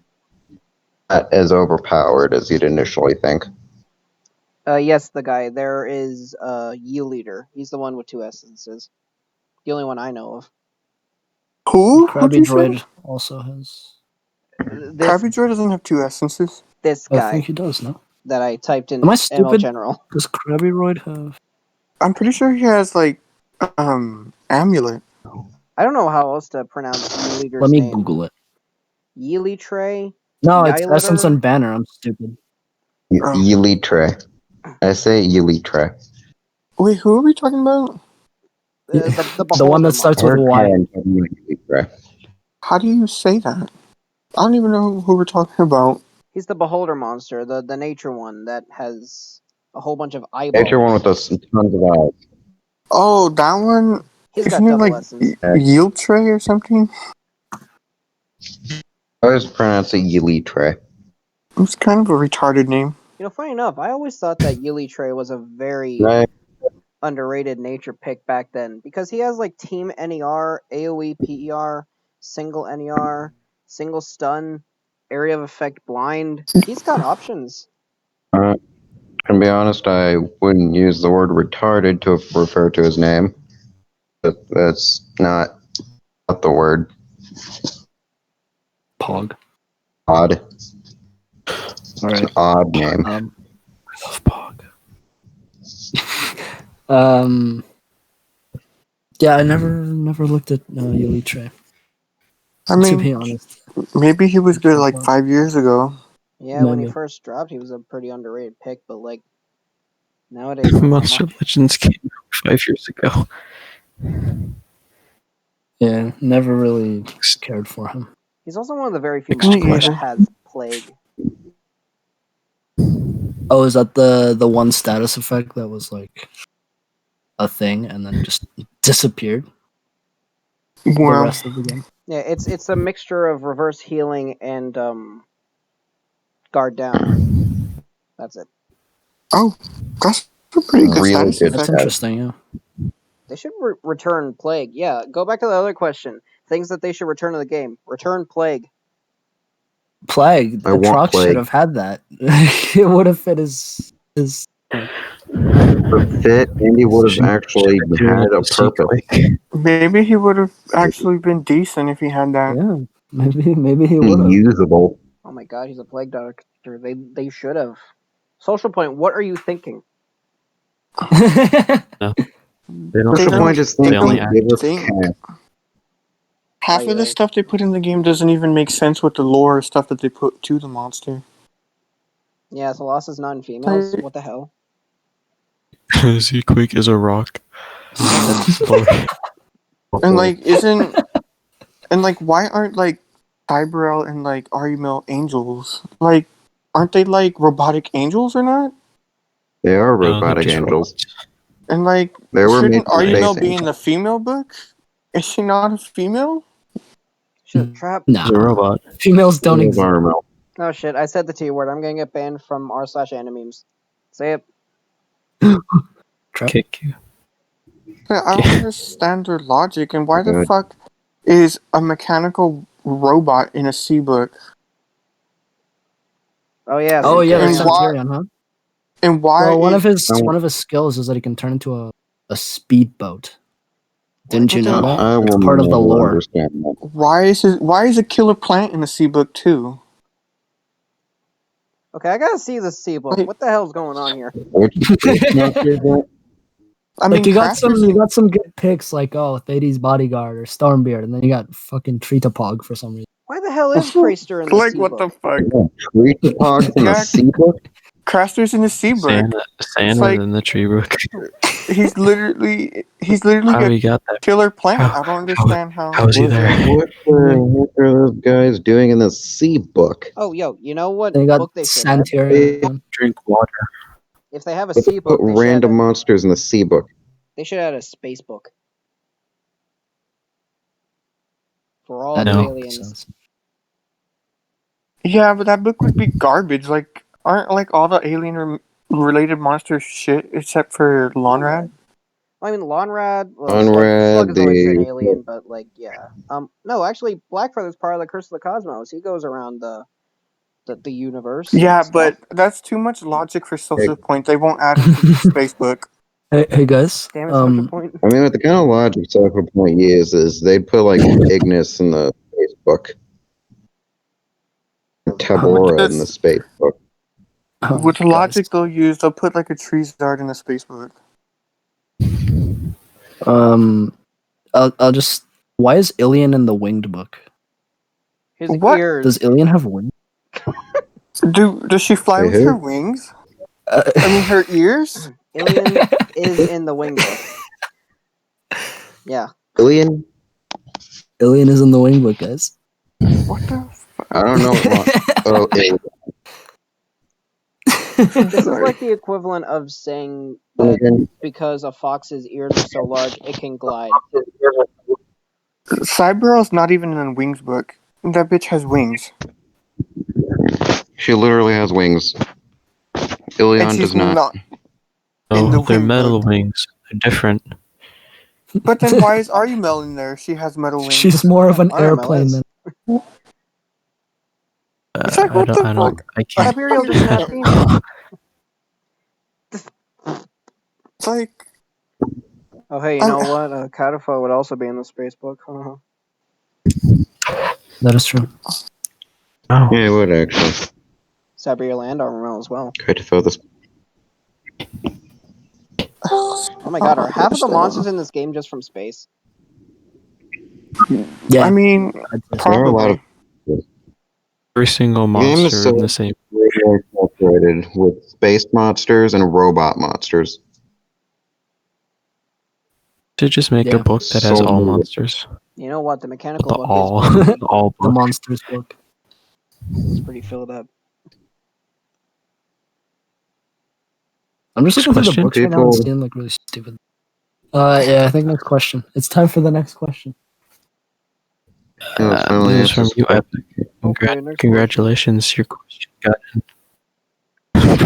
not as overpowered as you'd initially think. Yes, the guy. There is Yield Leader. He's the one with 2 essences. The only one I know of. Who? Krabby Who'd you say? Droid also has. This Krabby Droid doesn't have 2 essences. this I guy. think he does. No. that I typed in Am I ML stupid? General. Does Krabiroid have? I'm pretty sure he has like amulet. I don't know how else to pronounce E-Leader's Let me name. Google it. Yeely No, it's Yilitter? Essence and Banner. I'm stupid. Oh. Elytra. I say Elytra. Wait, who are we talking about? The The one that starts with Y. Elytra. How do you say that? I don't even know who we're talking about. He's the beholder monster, the nature one that has a whole bunch of eyeballs. Nature one with those tons of eyes. Oh, that one? He's got Isn't it double like essence. yield tray or something? I always pronounce it Elytra. It's kind of a retarded name. You know, funny enough, I always thought that Yilitre was a very Right? underrated nature pick back then because he has like Team NER, AoE PER, single NER, single stun, area of effect blind. He's got options. To be honest, I wouldn't use the word retarded to refer to his name. But that's not the word. Pog. Odd. All right. Odd name. I love Pog. Yeah, I never looked at Elytra. I To be mean, honest, maybe he was good like 5 years ago. Yeah, when he Maybe. first dropped, he was a pretty underrated pick, but like nowadays, not so Monster much. Legends came out 5 years ago. Yeah, never really cared for him. He's also one of the very few Next monsters that question. has plague. Oh, is that the one status effect that was like a thing and then just disappeared the Well, rest of the game? Yeah, it's a mixture of reverse healing and guard down. That's it. oh, that's a pretty good Really status good That's effect. interesting. Yeah. They should return plague. Yeah, go back to the other question. Things that they should return to the game. Return plague. Plague. I want Atrox Plague. should have had that. It would have fit his. The fit, and he would have actually had a purpose. Maybe he would have actually been decent if he had that. Yeah, maybe he would have. Usable. Oh my god, he's a plague doctor. They should have. Social point. What are you thinking? They don't. They Social don't- point is they thinking. don't Give us think. cast. Half of the stuff they put in the game doesn't even make sense with the lore stuff that they put to the monster. Yeah, Colossus non-females. What the hell? Z-Quake is a rock. And like, why aren't like Cyberel and like Arimel angels? Like, aren't they like robotic angels or not? They are No, they're robotic just angels. robots. And like, They were shouldn't made from Arimel space be in angels. the female book? Is she not a female? Shit, trap. Nah, He's a robot. females don't exist. Environmental. Oh shit, I said the T word. I'm gonna get banned from r/animemes. Say it. Trap. Kick you. I don't understand their logic, and why the Good. fuck is a mechanical robot in a C book? Oh yeah. Oh yeah, And that's why- Centurion, huh? And why? Well, one of is- his skills is that he can turn into a speedboat. Didn't you know that? I It's will part of the never lore. understand that. Why is a killer plant in the C book too? Okay, I gotta see this C book. Wait. What the hell's going on here? Which monster is that? I mean, Like you got Crafters you and- got some good picks like Thades Bodyguard or Stormbeard, and then you got fucking Treetapog for some reason. Why the hell is Craster in the like C what book? the fuck? Treetopods in the Yeah. sea book? Craster's in the C book. Santa like- in the tree book. He's literally How a he got that? killer plant. How- I don't understand how. How is he there? What the heck are those guys doing in the sea book? Oh, yo, you know what Then you got book they should have? Centurion. Drink water. If they have a Let's C book, put they should random have monsters in the sea book. a space book for all That the No. makes aliens. sense. Yeah, but that book would be garbage. Like, aren't like all the alien related monsters shit except for Lonrad? I mean, Lonrad. Well, Lonrad, Slug has always been the- alien, but like, yeah. No, actually, Blackfeather's part of the Curse of the Cosmos. He goes around the universe. and Yeah, stuff. but that's too much logic for social point. They won't add it to the space book. Hey guys. Damn it, social point. I mean, with the kind of logic Cycle Point uses, they'd put like Ignis in the space book. Tabora in the space book. With the Guys. logic they'll use, they'll put like a Treezard in a space book. I'll just. Why is Ilian in the winged book? His What? ears. Does Ilian have wings? Does she fly Wait, with who? her wings? I mean, her ears? Alien is in the wing book. Yeah. Alien? Ilian is in the wing book, guys. What the I don't know what Oh, Alien. This is like the equivalent of saying that Again. because a fox's ears are so large, it can glide. Cyberl's not even in the wings book. That bitch has wings. She literally has wings. And Ilion she's does not. in the Oh, they're wing metal book. wings. They're different. But then why is Arumel in there? She has metal wings. She's more of an I don't know, airplane it's- than. It's like, what the fuck? I can't. Gabriel doesn't have female. It's like, Oh, hey, you know what? Catapho would also be in the space book. That is true. Oh, Yeah, it would actually. Sabriel and Armorel as well. Great to fill this. Oh my god, are half of the monsters in this game just from space? Yeah. I mean, I'd say so. There are a lot of probably. every single The game is monster in so- the same. really incorporated with space monsters and robot monsters. To just make Yeah. a book that has So all many. monsters. You know what? The The mechanical book all, is all The book. monsters book. pretty filled up. I'm just looking through the Question? books right now and People- seeing like really stupid. Yeah, I think next question. It's time for the next question. Yeah, it's finally This is from answers you, the Epic. Okay, next Congratulations, your question got in.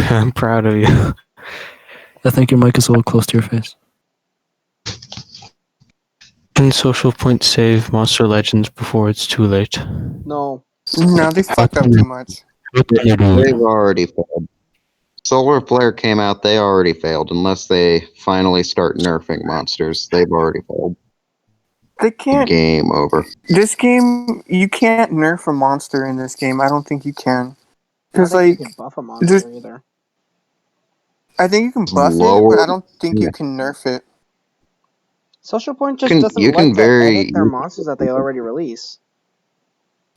I'm proud of you. I think your mic is a little close to your face. Can Social Point save Monster Legends before it's too late? No. No, they fucked up too much. What do you do? They've already failed. Solar Flare came out, they already failed. Unless they finally start nerfing monsters, they've already failed. They can't. Game over. This game, you can't nerf a monster in this game. I don't think you can. I don't Because, think like, you can buff a monster either. I think you can buff it, Lower- but I don't think you can nerf it. Social Point just You doesn't can like to very- edit their monsters that they already release.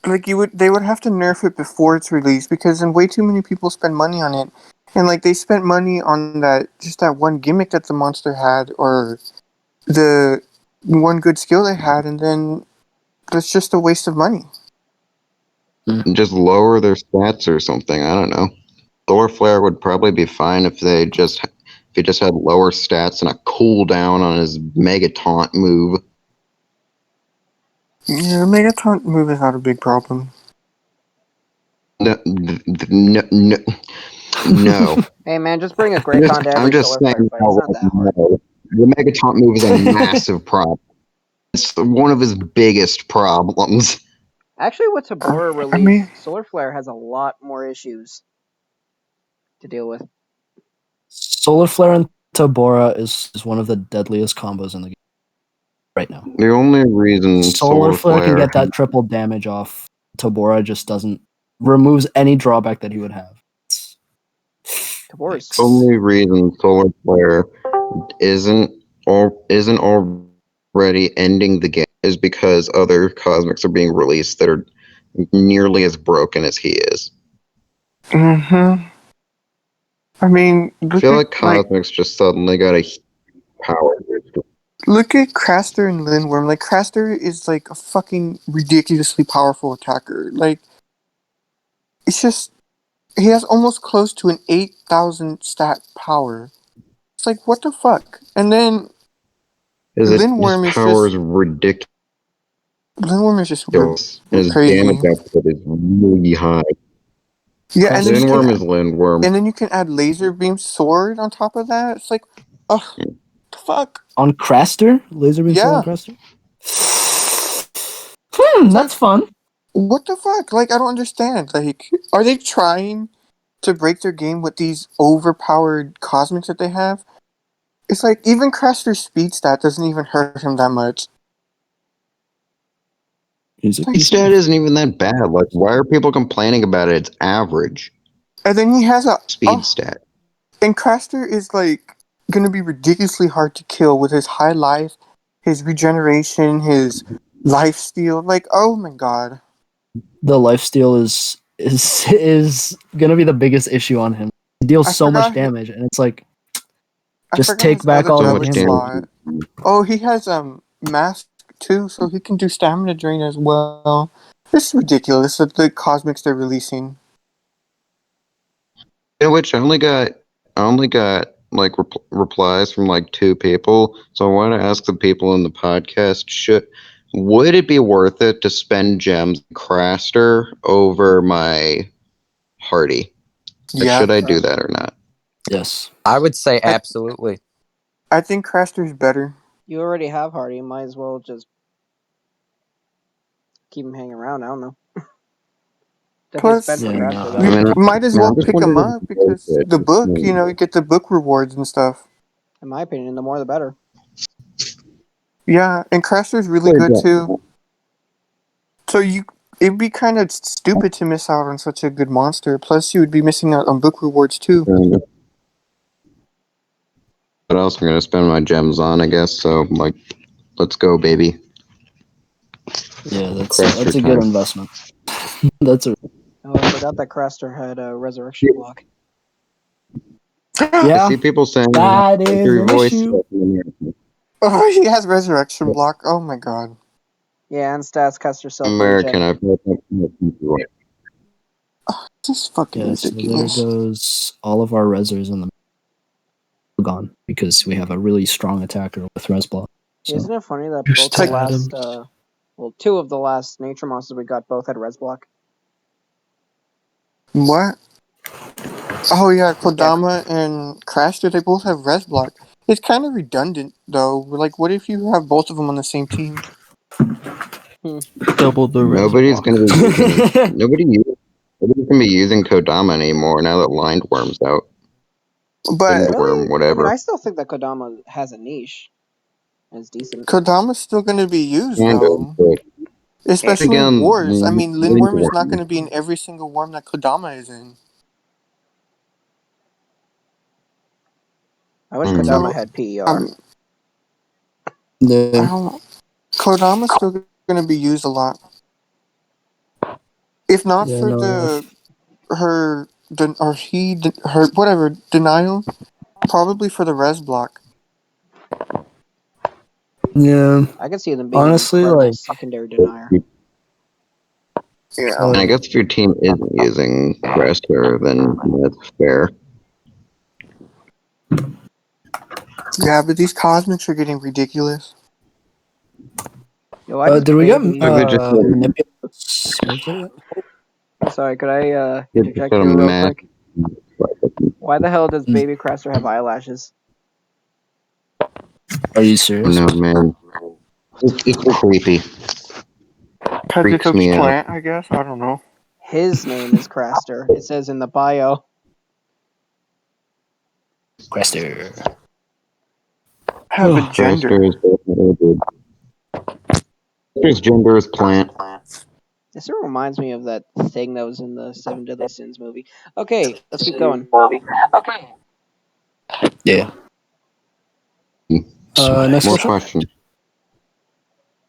Like, they would have to nerf it before it's released, because then way too many people spend money on it. And, like, they spent money on that one gimmick that the monster had, or the one good skill they had, and then that's just a waste of money. Just lower their stats or something. I don't know. Solar Flare would probably be fine if he just had lower stats and a cooldown on his Mega Taunt move. Yeah, Megaton move is not a big problem. No. No. Hey man, just bring a Greycon to every I'm just Solar saying. Flare fight. It's not that hard. No. The Mega Taunt move is a massive problem. It's one of his biggest problems. Actually, with Tabora release, mean- Solar Flare has a lot more issues to deal with. Solar Flare and Tabora is one of the deadliest combos in the game right now. The only reason Solar Flare can get that triple damage off. Tabora just removes any drawback that he would have. Tabora's The only reason Solar Flare isn't already ending the game is because other cosmics are being released that are nearly as broken as he is. Mm-hmm. I mean, I feel like cosmics just suddenly got a power boost. look at Craster and Lindworm. Like, Craster is like a fucking ridiculously powerful attacker. Like, it's just, he has almost close to an 8,000 stat power. It's like, what the fuck? And then His Lindworm is power just- is ridiculous. Lindworm is just And his crazy. damage output is really high. Yeah, and then, you Lindworm can, is Lindworm. and then you can add Laser Beam Sword on top of that. It's like, ugh, the fuck? On Craster? Laser beam sword on Yeah. Craster? That's fun. What the fuck? Like, I don't understand. Like, are they trying to break their game with these overpowered cosmics that they have? It's like, even Craster's speed stat doesn't even hurt him that much. He's a His stat isn't even that bad. Like, why are people complaining about it? It's average. And then he has a speed stat. And Craster is like gonna be ridiculously hard to kill with his high life, his regeneration, his life steal. Like, oh my god. The lifesteal is gonna be the biggest issue on him. He deals I so much forgot damage, and it's like I just forgot take his back other all So that much ability damage. damage. slot. Oh, he has mask too, so he can do stamina drain as well. This is ridiculous that the cosmics they're releasing. In which I only got like replies from like 2 people. So I want to ask the people in the podcast: would it be worth it to spend gems Craster over my Hardy? Like, Yeah. should I do that or not? Yes. I would say absolutely. I think Craster's better. You already have Hardy. You might as well just keep him hanging around. I don't know. Definitely Plus, spend for Yeah, Craster no. you though. might as well I'm just pick him wondering up if it's worth because it. the book, you get the book rewards and stuff. In my opinion, the more the better. Yeah, and Craster's really good too. So it'd be kind of stupid to miss out on such a good monster. Plus, you would be missing out on book rewards too. What else I'm gonna spend my gems on? I guess so. Like, let's go, baby. Yeah, that's Craster a good time. investment. That's a Oh, I forgot that Craster had a resurrection block. I yeah. see people saying That is your an voice. issue. Oh, he has resurrection block. Oh my god. Yeah, and stats cast yourself American. regen. I've heard that. This is fucking Yeah, so there ridiculous. goes all of our rezzers in the gone because we have a really strong attacker with res block. So Isn't it funny that Two both the stat last, items. two of the last nature monsters we got both had res block? What? Oh yeah, Kodama and Craster, they both have res block. It's kind of redundant though. Like, what if you have both of them on the same team? Double the res Nobody's block. gonna be using. Nobody's gonna be using Kodama anymore now that Lined Worm's out. But Lind Worm, Really? I mean, whatever. I still think that Kodama has a niche. And it's decent. Kodama's still going to be used Kind of. though, But especially in again, wars. I mean, Lind Lindworm is not going to be in every single worm that Kodama is in. I wish Hmm. Kodama So, had PER. I the don't. Kodama's still going to be used a lot. If not yeah, for no, her whatever denial, probably for the res block. yeah. I could see them being Honestly, an incredible like secondary denier. Yeah. I guess if your team isn't using Craster, then that's fair. Yeah, but these cosmics are getting ridiculous. Yo, I just did we get baby. Manipulous moved it yet? Sorry, could I It's interject got a here real math. quick? Why the hell does Baby Craster have eyelashes? Are you serious? No, man. It's creepy. Because it's a Freaks me out. plant, I guess. I don't know. His name is Craster. It says in the bio. Craster. Have a gender. Craster is definitely good. Craster's gender is plant. This sort of reminds me of that thing that was in the Seven Deadly Sins movie. Okay, let's keep going. Yeah. Next More question.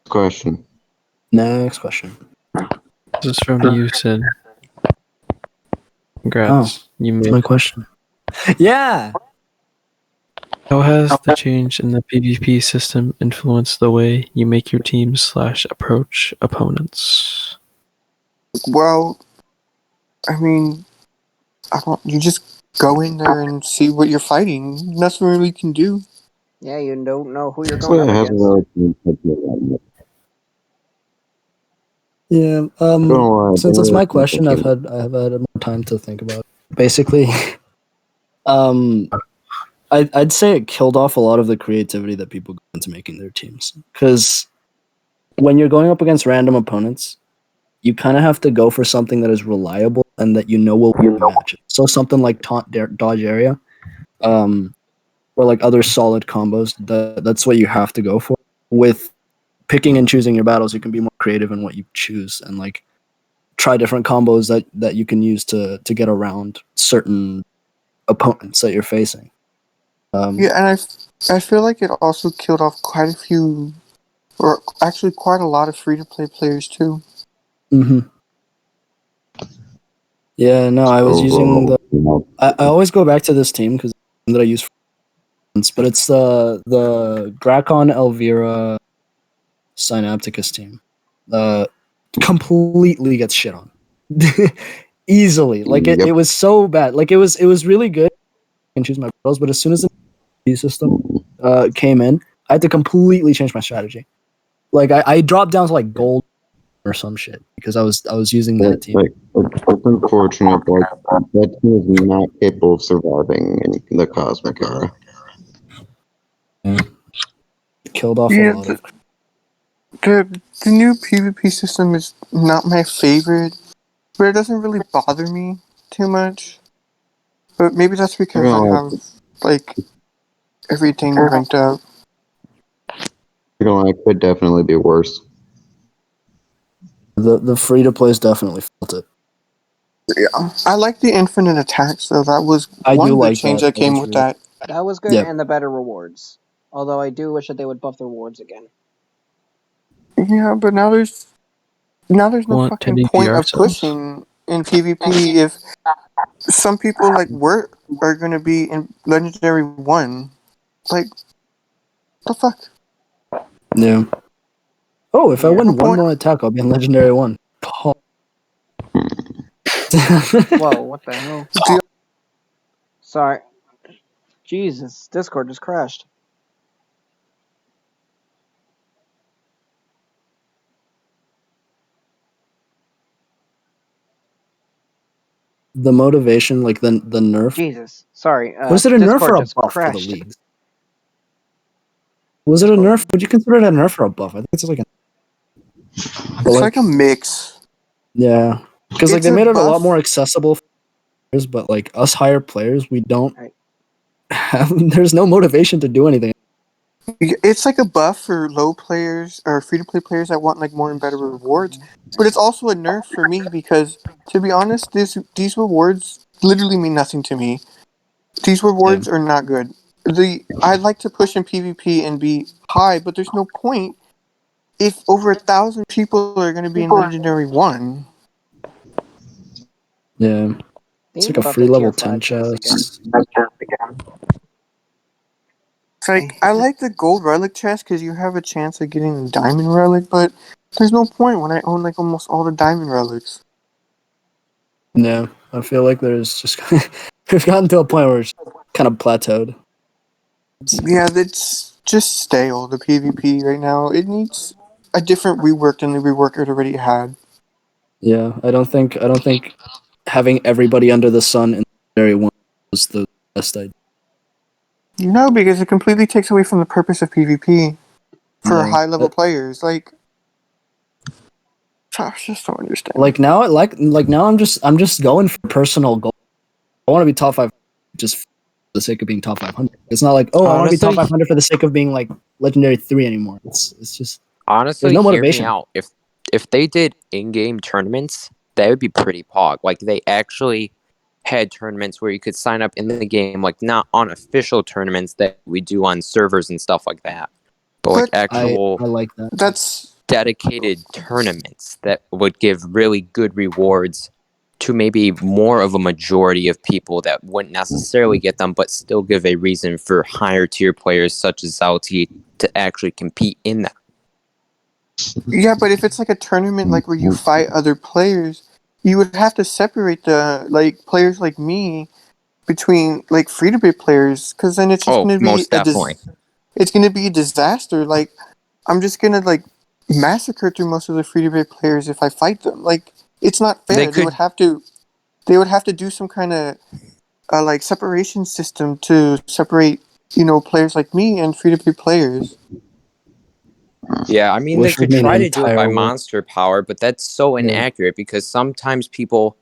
question. Next question. This is from you, Sid. Congrats. You That's made my it. question. Yeah. How has the change in the PvP system influenced the way you make your teams / approach opponents? Well, I mean, you just go in there and see what you're fighting. Nothing really you can do. Yeah, you don't know who you're So going up it hasn't against. really been touched that much. Yeah. Don't lie, Since it's don't my really question, I've complicate had more time to think about it. Basically, I'd say it killed off a lot of the creativity that people go into making their teams. Because when you're going up against random opponents, you kind of have to go for something that is reliable and that will win matches. So something like taunt dodge area, or like other solid combos. That's what you have to go for. With picking and choosing your battles, you can be more creative in what you choose, and like try different combos that you can use to get around certain opponents that you're facing. Yeah, and I feel like it also killed off quite a few, or actually quite a lot of free-to-play players too. Mm-hmm. Yeah, no, I was using the. I always go back to this team because that I use for once, but it's the Gracon Elvira Synapticus team. Completely gets shit on. Easily. Like it was so bad. Like it was really good. I can choose my battles, but as soon as the system came in, I had to completely change my strategy. Like I dropped down to like gold or some shit because I was using that team. It's unfortunate, like that team is not capable of surviving in the Cosmic Era. Yeah. Killed off Yeah, a lot of. the new PvP system is not my favorite, but it doesn't really bother me too much. But maybe that's because I have like everything ranked up. You know, it could definitely be worse. The free to plays definitely felt it. Yeah, I like the infinite attacks though. That was I one do good like change that. that came That's with really- that. That was good, Yep. and the better rewards. Although I do wish that they would buff the rewards again. Yeah, but now there's no Want to fucking DP point of ourselves? pushing in PvP if some people like are gonna be in Legendary 1. Like, the fuck? Yeah. Oh, if I Yeah. win No one point. more attack, I'll be in Legendary 1. Oh. Whoa, what the hell? Do- Sorry. Jesus, Discord just crashed. The motivation, like the nerf. Jesus. Sorry. Was it a nerf Discord or a just buff for the crashed. leagues? Was it a nerf? Would you consider it a nerf or a buff? I think it's like a. It's like a mix. Yeah, because like It's they a made it a lot buff. more accessible for players, but like us higher players, we don't Right. have. There's no motivation to do anything. It's like a buff for low players or free-to-play players that want like more and better rewards. But it's also a nerf for me because, to be honest, these rewards literally mean nothing to me. These rewards are not good. I like to push in PvP and be high, but there's no point if over 1,000 people are going to be in Legendary 1. Yeah, it's like a free level 10 chest. It's like, I like the gold relic chest because you have a chance of getting a diamond relic, but there's no point when I own like almost all the diamond relics. Yeah, I feel like there's just we've gotten to a point where it's kind of plateaued. Yeah, that's just stale, the PvP right now. It needs a different rework than the rework it already had. Yeah, I don't think having everybody under the sun in Legendary 1 was the best idea. No, because it completely takes away from the purpose of PvP for Yeah. high level players. Like, I just don't understand. Like now, now, I'm just going for personal goal. I want to be top 5 just for the sake of being top 500. It's not like, oh, I want to be top Honestly- 500 for the sake of being like Legendary 3 anymore. It's just Honestly, There's no hear me motivation. out. If they did in-game tournaments, that would be pretty pog. Like they actually had tournaments where you could sign up in the game, like not unofficial tournaments that we do on servers and stuff like that, but like But actual I like that. that's dedicated tournaments that would give really good rewards to maybe more of a majority of people that wouldn't necessarily get them, but still give a reason for higher tier players such as Xuati to actually compete in them. yeah, but if it's like a tournament like where you fight other players, you would have to separate the like players like me between like free to play players, because then it's just Oh, gonna be most definitely. it's gonna be a disaster. Like, I'm just gonna like massacre through most of the free to play players if I fight them. Like, it's not fair. They They could- would have to do some kind of like separation system to separate players like me and free to play players. Yeah, I mean, Wish they we could made an try to do it by entire world. monster power, but that's so inaccurate because sometimes people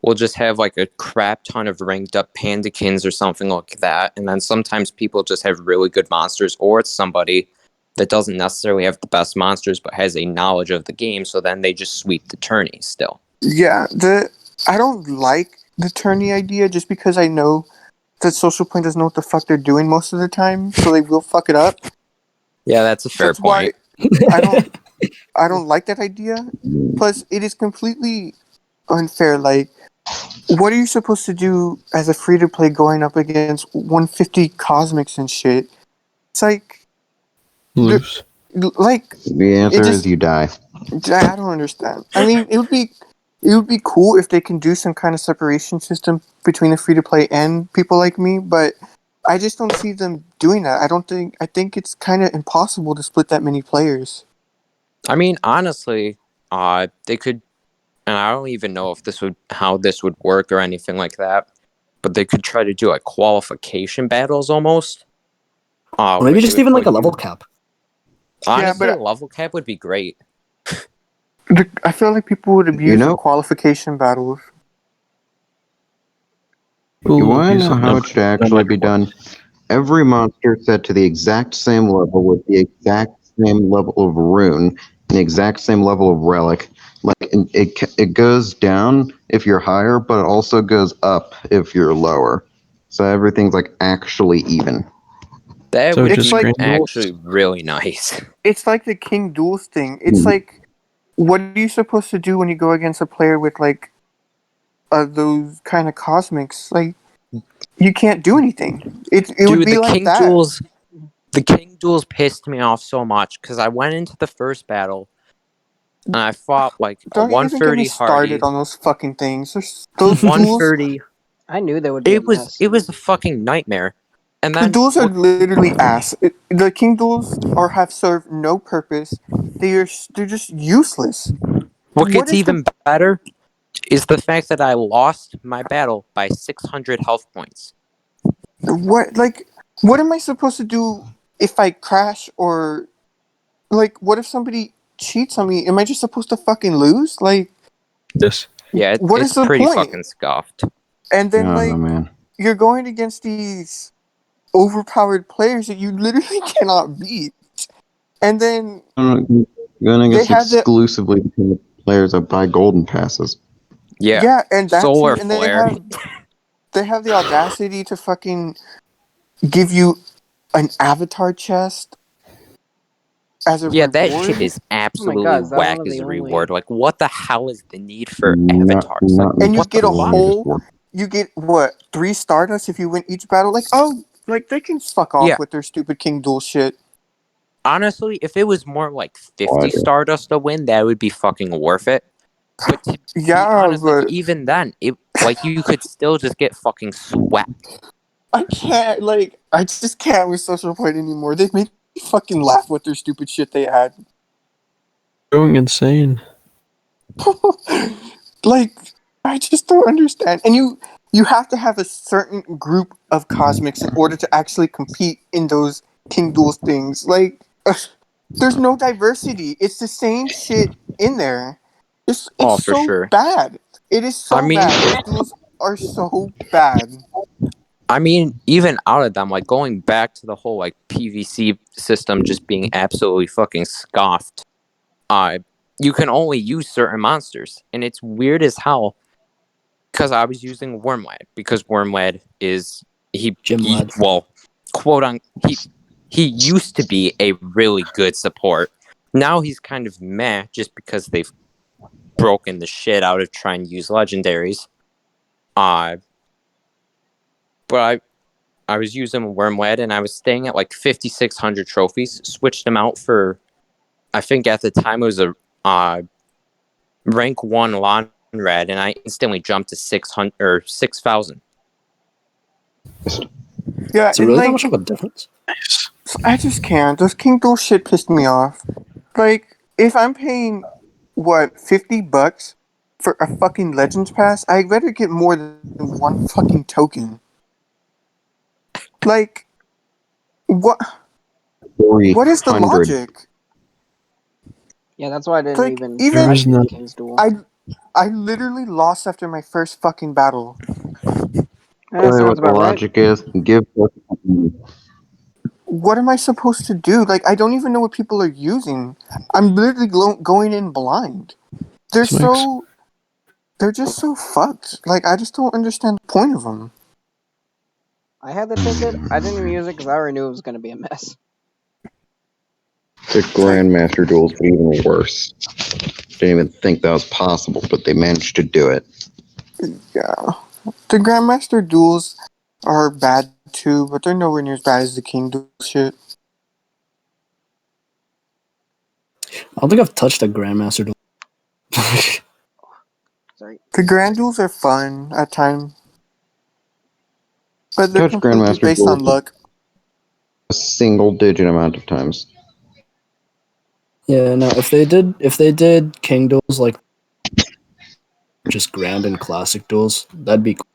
will just have like a crap ton of ranked up pandakins or something like that, and then sometimes people just have really good monsters, or it's somebody that doesn't necessarily have the best monsters but has a knowledge of the game, so then they just sweep the tourney still. Yeah, I don't like the tourney idea just because I know that Social Point doesn't know what the fuck they're doing most of the time, so they will fuck it up. Yeah, that's a fair That's point. why I don't like that idea. Plus, it is completely unfair. Like, what are you supposed to do as a free to play going up against 150 cosmics and shit? It's like, Loose. like The answer is you die. I don't understand. I mean, it would be cool if they can do some kind of separation system between the free to play and people like me, but I just don't see them doing that. I think it's kind of impossible to split that many players. I mean, honestly, they could, and I don't even know if how this would work or anything like that, but they could try to do like qualification battles almost. Or Where maybe they just would even like put a level you. cap. Honestly, but a level cap would be great. I feel like people would abuse the know- qualification battles. You want to Abuse know of how it should actually be done? Every monster set to the exact same level with the exact same level of rune and the exact same level of relic. Like it goes down if you're higher, but it also goes up if you're lower. So everything's like actually even. That So would It's be like actually really nice. it's like the King Duels thing. It's like, what are you supposed to do when you go against a player with like those kind of cosmics? Like, you can't do anything. It would Dude, be like that. The King Duels pissed me off so much because I went into the first battle and I fought like a Don't even get me 130 started Hardy, on those fucking things. Those duels, 130. I knew they would be a mess. It was a fucking nightmare. And the then duels are literally ass. The King Duels have served no purpose. They're just useless. what What gets is the even better is the fact that I lost my battle by 600 health points. what like what am I supposed to do if I crash, or like what if somebody cheats on me? Am I just supposed to fucking lose? Like, Yes. Yeah, what it's is the pretty point? fucking scuffed. And then Oh like man. you're going against these overpowered players that you literally cannot beat. And then You're gonna they guess have the exclusively between the players that buy golden passes. Yeah. yeah, and that Solar too, and flare. they have the audacity to fucking give you an avatar chest as a Yeah, that reward. shit is Oh my god, absolutely is that one whack of as the a only? reward. Like, what the hell is the need for Not, avatars? Like, not in And you what the get a the fuck? latest whole war. you get what, 3 Stardust if you win each battle? Like, oh, like they can fuck Yeah. off with their stupid King Duel shit. Honestly, if it was more like 50 Why? Stardust to win, that would be fucking worth it. But to be Yeah, honest, like but even then, you could still just get fucking swept. I can't, like, I just can't with Social Point anymore. They make me fucking laugh with their stupid shit they had. Going insane. Like, I just don't understand. And you have to have a certain group of cosmics in order to actually compete in those King Duels things. Like, there's no diversity. It's the same shit in there. It's Oh, for so sure. bad. It is I so mean, bad. Those duels are so bad. even out of them, like going back to the whole like PVC system just being absolutely fucking scoffed. You can only use certain monsters, and it's weird as hell. Because I was using Wormlad, because Wormlad is Gym he lad. well, quote on he used to be a really good support. Now he's kind of meh, just because they've broken the shit out of trying to use legendaries. But I was using Wormlad, and I was staying at like 5,600 trophies. Switched them out for, I think at the time it was a rank 1 Lawn Red, and I instantly jumped to 600 or 6,000. Yeah, Is it and really that like, much of a difference? Nice. I just can't. Those King Duel shit pissed me off. Like, if I'm paying, what, $50 for a fucking Legends Pass, I'd better get more than one fucking token. Like, what is the 300. logic? Yeah, that's why I didn't Like, even There even try is to do no. King's Duel. I literally lost after my first fucking battle. Sounds What the about right. logic is, give What am I supposed to do? Like, I don't even know what people are using. I'm literally going in blind. They're This makes so they're just so fucked. Like, I just don't understand the point of them. I had the ticket. I didn't even use it because I already knew it was going to be a mess. The Grandmaster duels were even worse. Didn't even think that was possible, but they managed to do it. Yeah. The Grandmaster duels are bad too, but they're nowhere near as bad as the King duel shit. I don't think I've touched a Grandmaster duel. Sorry. The Grand duels are fun at times, but they're Touch completely Grandmaster based on duels luck. a single-digit amount of times. Yeah, no. If they did King duels like just Grand and Classic duels, that'd be cool.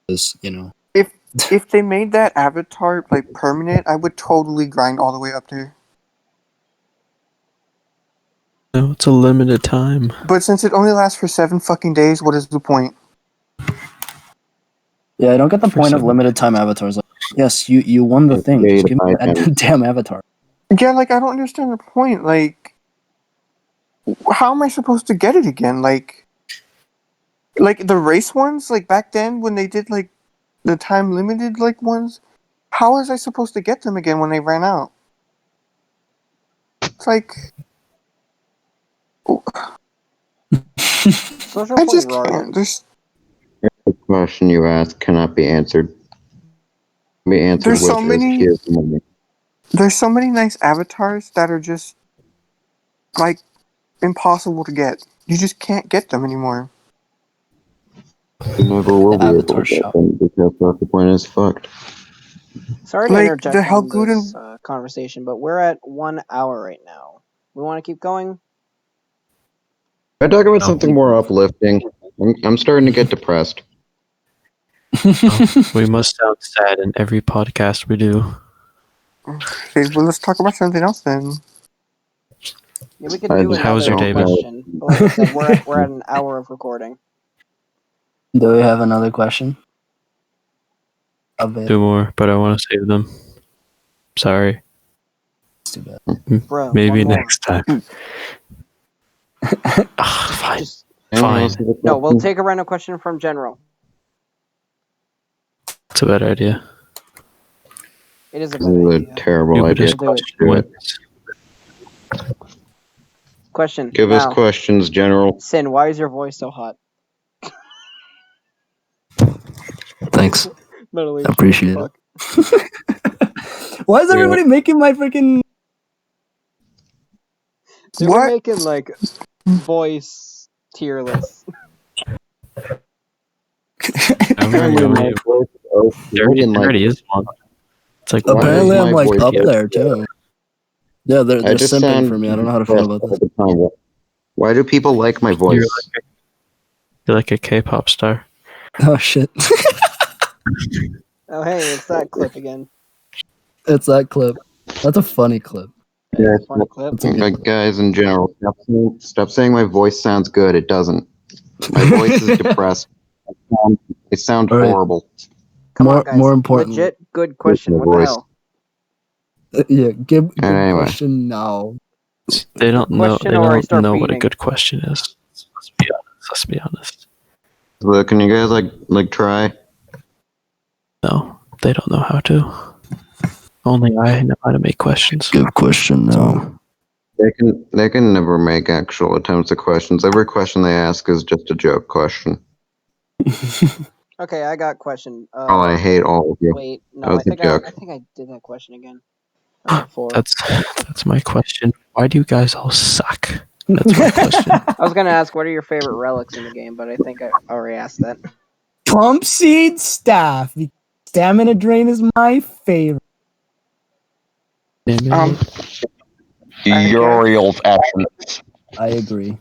'Cause, you know. If they made that avatar like permanent, I would totally grind all the way up there. No, it's a limited time. But since it only lasts for 7 fucking days, what is the point? Yeah, I don't get the For point of some- limited time avatars. Like, yes, you won the thing. Just give me that damn avatar. Yeah, like I don't understand the point. Like, how am I supposed to get it again? Like the race ones, like back then when they did like the time limited like ones. How was I supposed to get them again when they ran out? It's like Social I point, just Rory. can't. The question you ask cannot be answered. Be answered There's with so many- here's the money. There's so many nice avatars that are just like impossible to get. You just can't get them anymore. You never will be able Avatar to get shop. them because that's the point is fucked. Sorry to Like, interject the on Helguden- this conversation, but we're at 1 hour right now. We want to keep going? I talk about No. something more uplifting. I'm starting to get depressed. We must sound sad in every podcast we do. Okay, well let's talk about something else then. Yeah, we could I do just How was your another day, man? question. But like I said, we're at an hour of recording. Do we have another question? Of it. 2 more, but I want to save them. Sorry. It's too bad. Bro, Maybe one more. next time. Fine. Just, Fine. no, we'll take a random question from General. It's a bad idea. It is a This bad is a idea. terrible idea. Stupidest We'll do it. question wins. Question. Give now. us questions, General. Sin, why is your voice so hot? Thanks. Literally. Appreciate what Why is everybody making my freaking? They What? were making like voice tier lists. There already is one. It's like, Apparently, my I'm like voice up so there too. Yeah, they're I just simping sound for me. I don't know how to feel about all this. the time. Why do people like my voice? you're like a K-pop star. Oh shit! Oh hey, it's that clip again. It's that clip. That's a funny clip. Yeah, It's a funny clip. It's a good like guys in general, stop saying my voice sounds good. It doesn't. My voice is depressed. It sounds All right. horrible. Come More- on, guys. more importantly- Legit good question. What the voice. hell? Yeah, give Anyway. question now. They don't know. Question They or I don't start know what a beating? good question is. Let's be honest. Let's be honest. Look, can you guys like try? No, they don't know how to. Only I know how to make questions. Give question now. They can never make actual attempts at questions. Every question they ask is just a joke question. Okay, I got question. Oh, I hate all of you. Wait, That no, was I a think joke. I think I did that question again. Or before. That's my question. Why do you guys all suck? That's my question. I was gonna ask what are your favorite relics in the game, but I think I already asked that. Pump seed staff. Stamina drain is my favorite. Uriel's essence. I agree.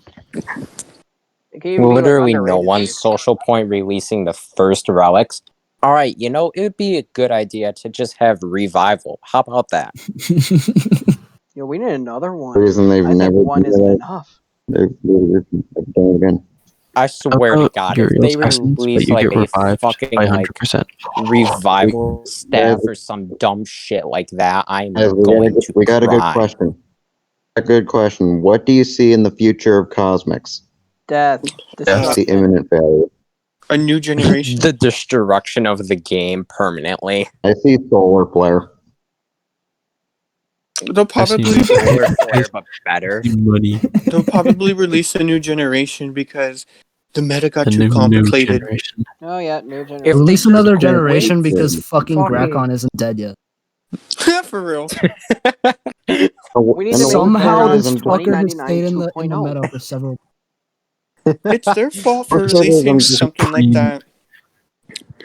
It can even be, like, Literally no underrated. one's social point releasing the first relics. All right, you know, it would be a good idea to just have revival. How about that? Yo, we need another one. The reason they've I think never one done isn't it, enough. they've done it again. I swear to God, if they Essence, but release you like get a revived fucking by like 100%. revival staff or some dumb shit like that, I'm Guys, going to we got a good cry. question. A good question. What do you see in the future of Cosmics? Death. That's the Destruction. imminent failure. A new generation. The destruction of the game permanently. I see solar flare. They'll probably Solar flare, but better. Money. they'll probably release a new generation because the meta got A too new complicated. generation. Oh yeah, new If generation. they Release just another wait- generation because fucking Fuck me. Grakon isn't dead yet. For real. We need to make Somehow Pokemon this fucker has 2099 stayed in the 2.0. meta for several. It's their fault for What's that releasing is, I'm something like that.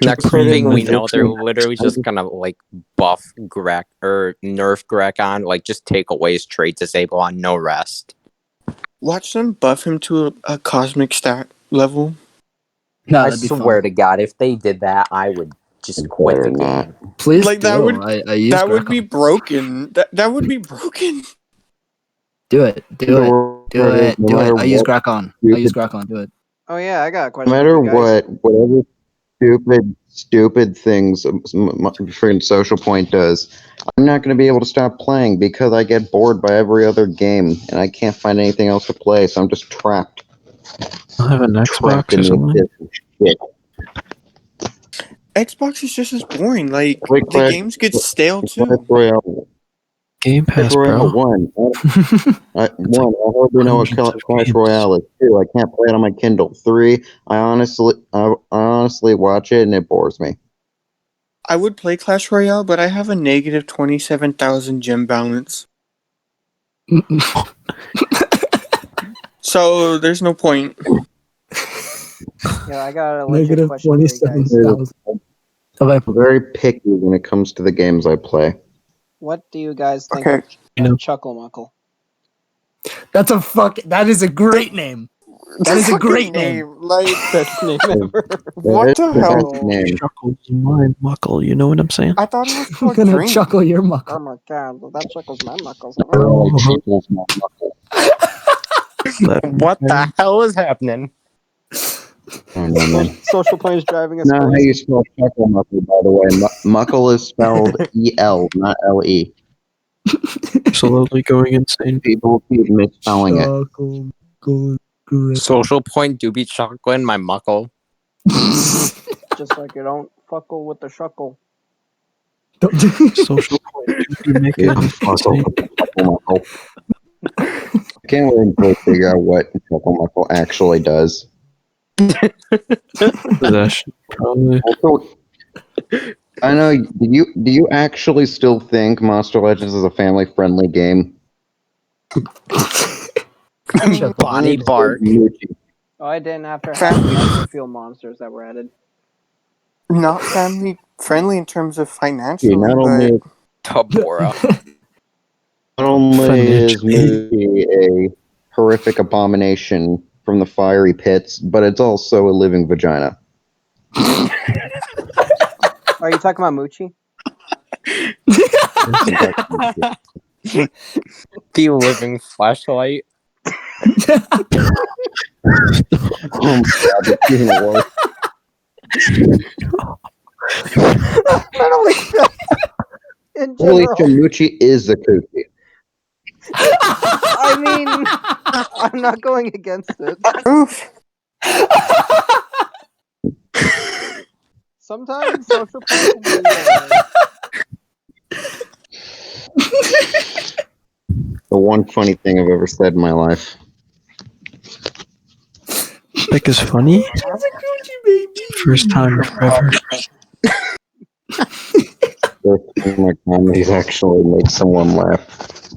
Next Supreme thing we know, they're Injection. literally just gonna like buff Grek or nerf Grekon, like just take away his trait disable on no rest. Watch them buff him to a cosmic stat level. No, I that'd be swear fun. to God, if they did that, I would just quit the Better not. game. Please Like, do. that would- I use That would be Grakon. broken. That would be broken. Do it. Do it. Do it. Do it. I use Grakon. I use Grakon. Do it. Oh yeah, I got a No question. matter for you guys. whatever stupid things freaking Social Point does, I'm not going to be able to stop playing because I get bored by every other game and I can't find anything else to play, so I'm just trapped. I'll have an Trapped Xbox in or the something. abyss of shit. Xbox is just as boring. Like, Play the Clash- games get stale Clash too. Royale. Game Clash Pass, Royale bro. 1. I hardly know what hundreds of Clash games. Royale is. 2, I can't play it on my Kindle. 3, I honestly watch it and it bores me. I would play Clash Royale, but I have a negative 27,000 gem balance. So there's no point. Yeah, I got a legit Negative question for you guys. 27,000. Okay. I'm very picky when it comes to the games I play. What do you guys think Okay. of You know- Chucklemuckle? That is a great name. That is a Fucking great name. Like, Best name ever. what the That's hell? the name. Chuckles in my muckle, you know what I'm saying? I thought it was I'm called gonna Drink. chuckle your Oh muckle. my god, that chuckles my knuckles. Oh, Chuckles my knuckle. What the hell is happening? Oh, no, man. Social Point is driving us Not how crazy. you spell Chuckle Muckle, by the way. Muckle is spelled E-L, not L-E. Slowly going insane. People keep misspelling it. Chuckle, muckle, great. Social Point do be chuckling my muckle. Just like you don't fuckle with the shuckle. Social Point. You make it insane. Chuckle Muckle. I can't wait until I figure out what Chuckle Muckle actually does. Possession, probably. Also, I know. Do you actually still think Monster Legends is a family-friendly game? Bonnie Bark. Oh, I didn't after Family. having the field monsters that were added. Not family friendly in terms of financially, Not only, but Tabora. not only is Financially. Moochie a horrific abomination from the fiery pits, but it's also a living vagina. Are you talking about Moochie? The living flashlight. Oh my god, it's even worse. Not only that, in Holy general. Moochie is a coochie. I mean, I'm not going against it. oof. Sometimes Social Point can be. The one funny thing I've ever said in my life. Like is funny. That's a coochie baby. First time ever. First time my comedies actually make someone laugh.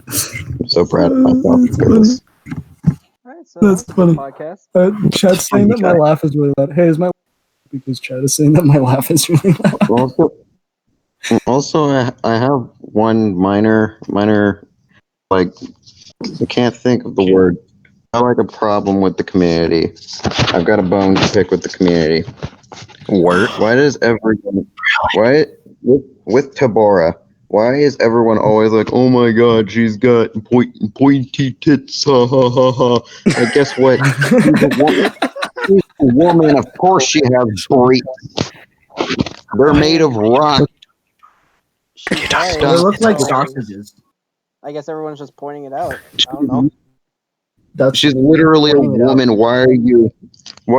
I'm so proud of myself for this. Alright, so That's that's a funny. good podcast. Chad's saying that my laugh is really loud. Hey, is my because Chad is saying that my laugh is really loud. Also, I have one minor, like, I can't think of the word. I like a problem with the community. I've got a bone to pick with the community. Work. Why does everyone, with Tabora, why is everyone always like, oh my god, she's got pointy tits, ha ha ha ha. And guess what? She's a woman, of course she has breasts. They're made of rock. She's They right. look like So, sausages. I guess everyone's just pointing it out. I don't know. She's literally a pointing it out. woman. Why are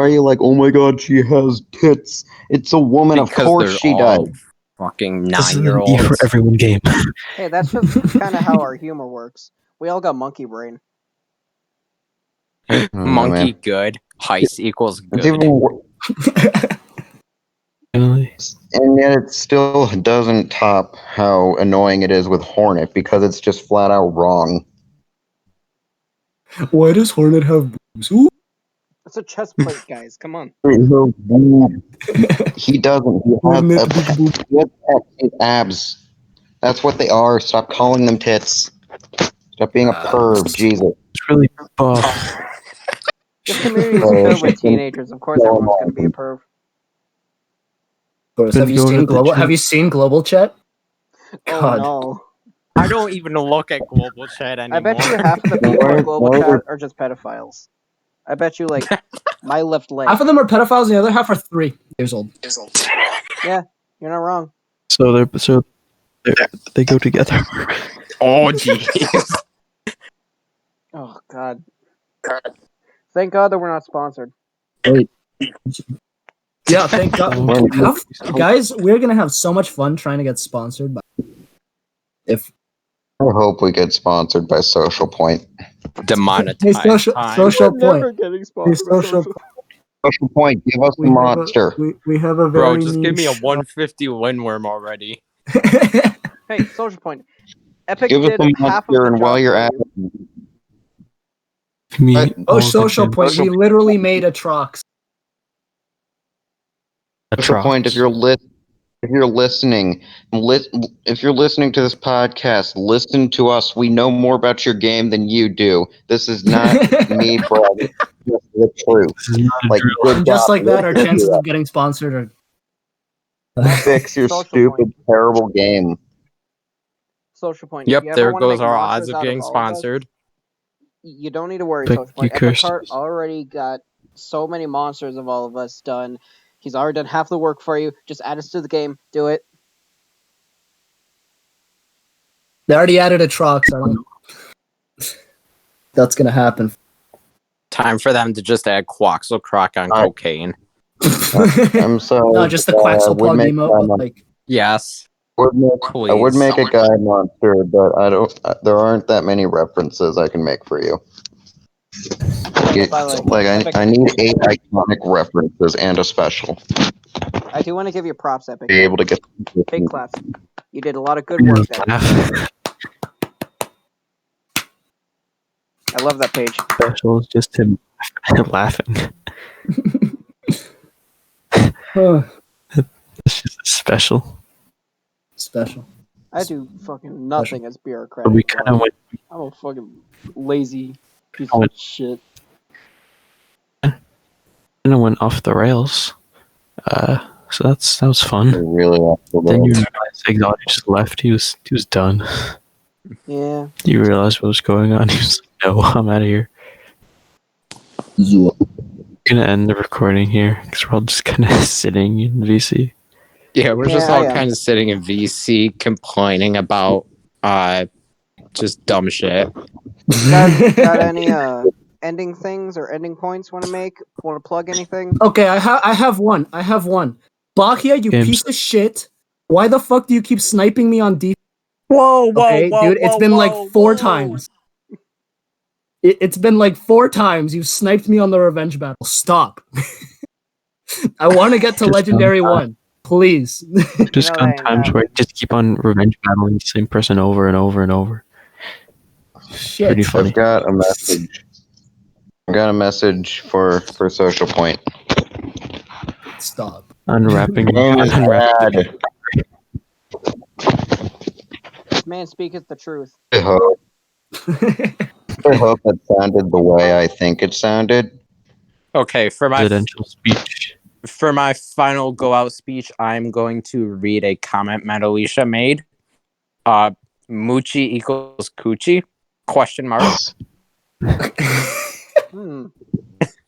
you like, oh my god, she has tits? It's a woman. Of Because course they're she all does. fucking This is an E for 9-year-olds. everyone game. Hey, that's just kind of how our humor works. We all got monkey brain. Monkey Man. good. Heist equals It's good. even Finally. and yet it still doesn't top how annoying it is with Hornet because it's just flat out wrong. Why does Hornet have boobs? Ooh. It's a chest plate, guys. Come on. He doesn't. He Hornet has big boob. abs. That's what they are. Stop calling them tits. Stop being a perv. Jesus. It's really buff. This community is filled with teenagers. Of course, everyone's going to be a perv. Of course. Been Have you going seen to the global? gym. Have you seen global chat? Oh God. no! I don't even look at global chat anymore. I bet you half of the people in global chat are just pedophiles. I bet you like my left leg. Half of them are pedophiles, and the other half are 3 years old. Yeah, you're not wrong. So they go together. Oh jeez. Oh god. Thank God that we're not sponsored. Wait. Yeah, thank God. Guys, we're gonna have so much fun trying to get sponsored by. If I hope we get sponsored by Social Point. Demonetized Hey, social We're never point. getting Hey, sponsored. by social. Social. Social Point, give us the monster. We have a very Bro, just give me a niche- 150 windworm already. Hey, Social Point. Epic Give us did the half of monster, the and job while you're for at you. it, Me. But- Oh, all social the point. We literally made a Trox. Social Point, if you're listening, if you're listening to this podcast, listen to us. We know more about your game than you do. This is not me bragging. It's just the truth. This is not a Like, drill. good And just job, like that, our listen to chances us. of getting sponsored are. Fix your Social stupid, Point. terrible game. Social Point. Yep, if you ever there want to goes make our monsters odds of out getting all of us, sponsored. you don't need to worry, Epic, Social Point. you cursed Epikart us. already got so many monsters of all of us done. He's already done half the work for you. Just add us to the game. Do it. They already added a Trox. I don't. That's gonna happen. Time for them to just add Quaxel Croc on cocaine. I'm sorry. No, just the Quaxel would plug make emote. that Like, Yes. I would Please. make a guy monster, but I don't. There aren't that many references I can make for you. By the way, Epic, I need 8 iconic references and a special to I do want to give you props, Epic. be able to get. Big claps. You did a lot of good work there. I love that page. Special is just him laughing. It's just special. special. I do fucking nothing as bureaucrat. But we kind of went. I'm a fucking lazy piece Oh, of shit. Kind of went off the rails. So that was fun. Really Then you realize Exotic just left. He was done. Yeah. You realize what was going on. He was like, "No, I'm out of here." Zoo. I'm gonna end the recording here because we're all just kind of sitting in VC. Yeah, we're just Yeah, all I am. kind of sitting in VC complaining about just dumb shit. Got any ending things or ending points want to make? Want to plug anything? Okay, I have one. Bakia, you Games. piece of shit. Why the fuck do you keep sniping me on defense? Whoa, Okay, dude, it's been like 4 times. It's been like 4 times you've sniped me on the revenge battle. Stop. I want to get to Just Legendary 1. Please. Just You know gone that ain't times where I just keep on revenge battling the same person over and over and over. Shit. Pretty funny. I've got a message. I got a message for Social Point. Stop. Unwrapping. Game is unwrapping. bad. This man speaketh the truth. I hope it sounded the way I think it sounded. Okay, for my Presidential speech. final go out speech, I'm going to read a comment Metalisha made. Moochie equals coochie? Question mark.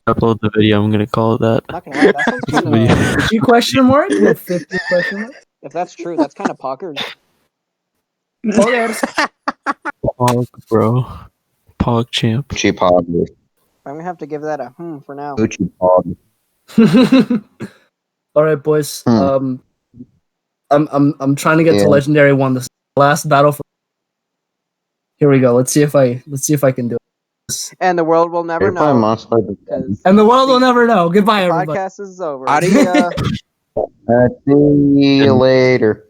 Upload the video. I'm gonna call it that. Not gonna lie, that sounds kind of. Did you question mark? With 50 question mark? If that's true, that's kind of poggers. Poggers. Pog, bro. Pog champ. Gucci Pog. I'm gonna have to give that a for now. Gucci Pog. All right, boys. Hmm. I'm trying to get to Yeah. legendary 1. This last battle for. Here we go. Let's see if I can do it. And the world will never You're playing know. Monster Hunter. 'Cause And the world will the never know. Goodbye, everybody. podcast is over. Adios. See ya. See you later.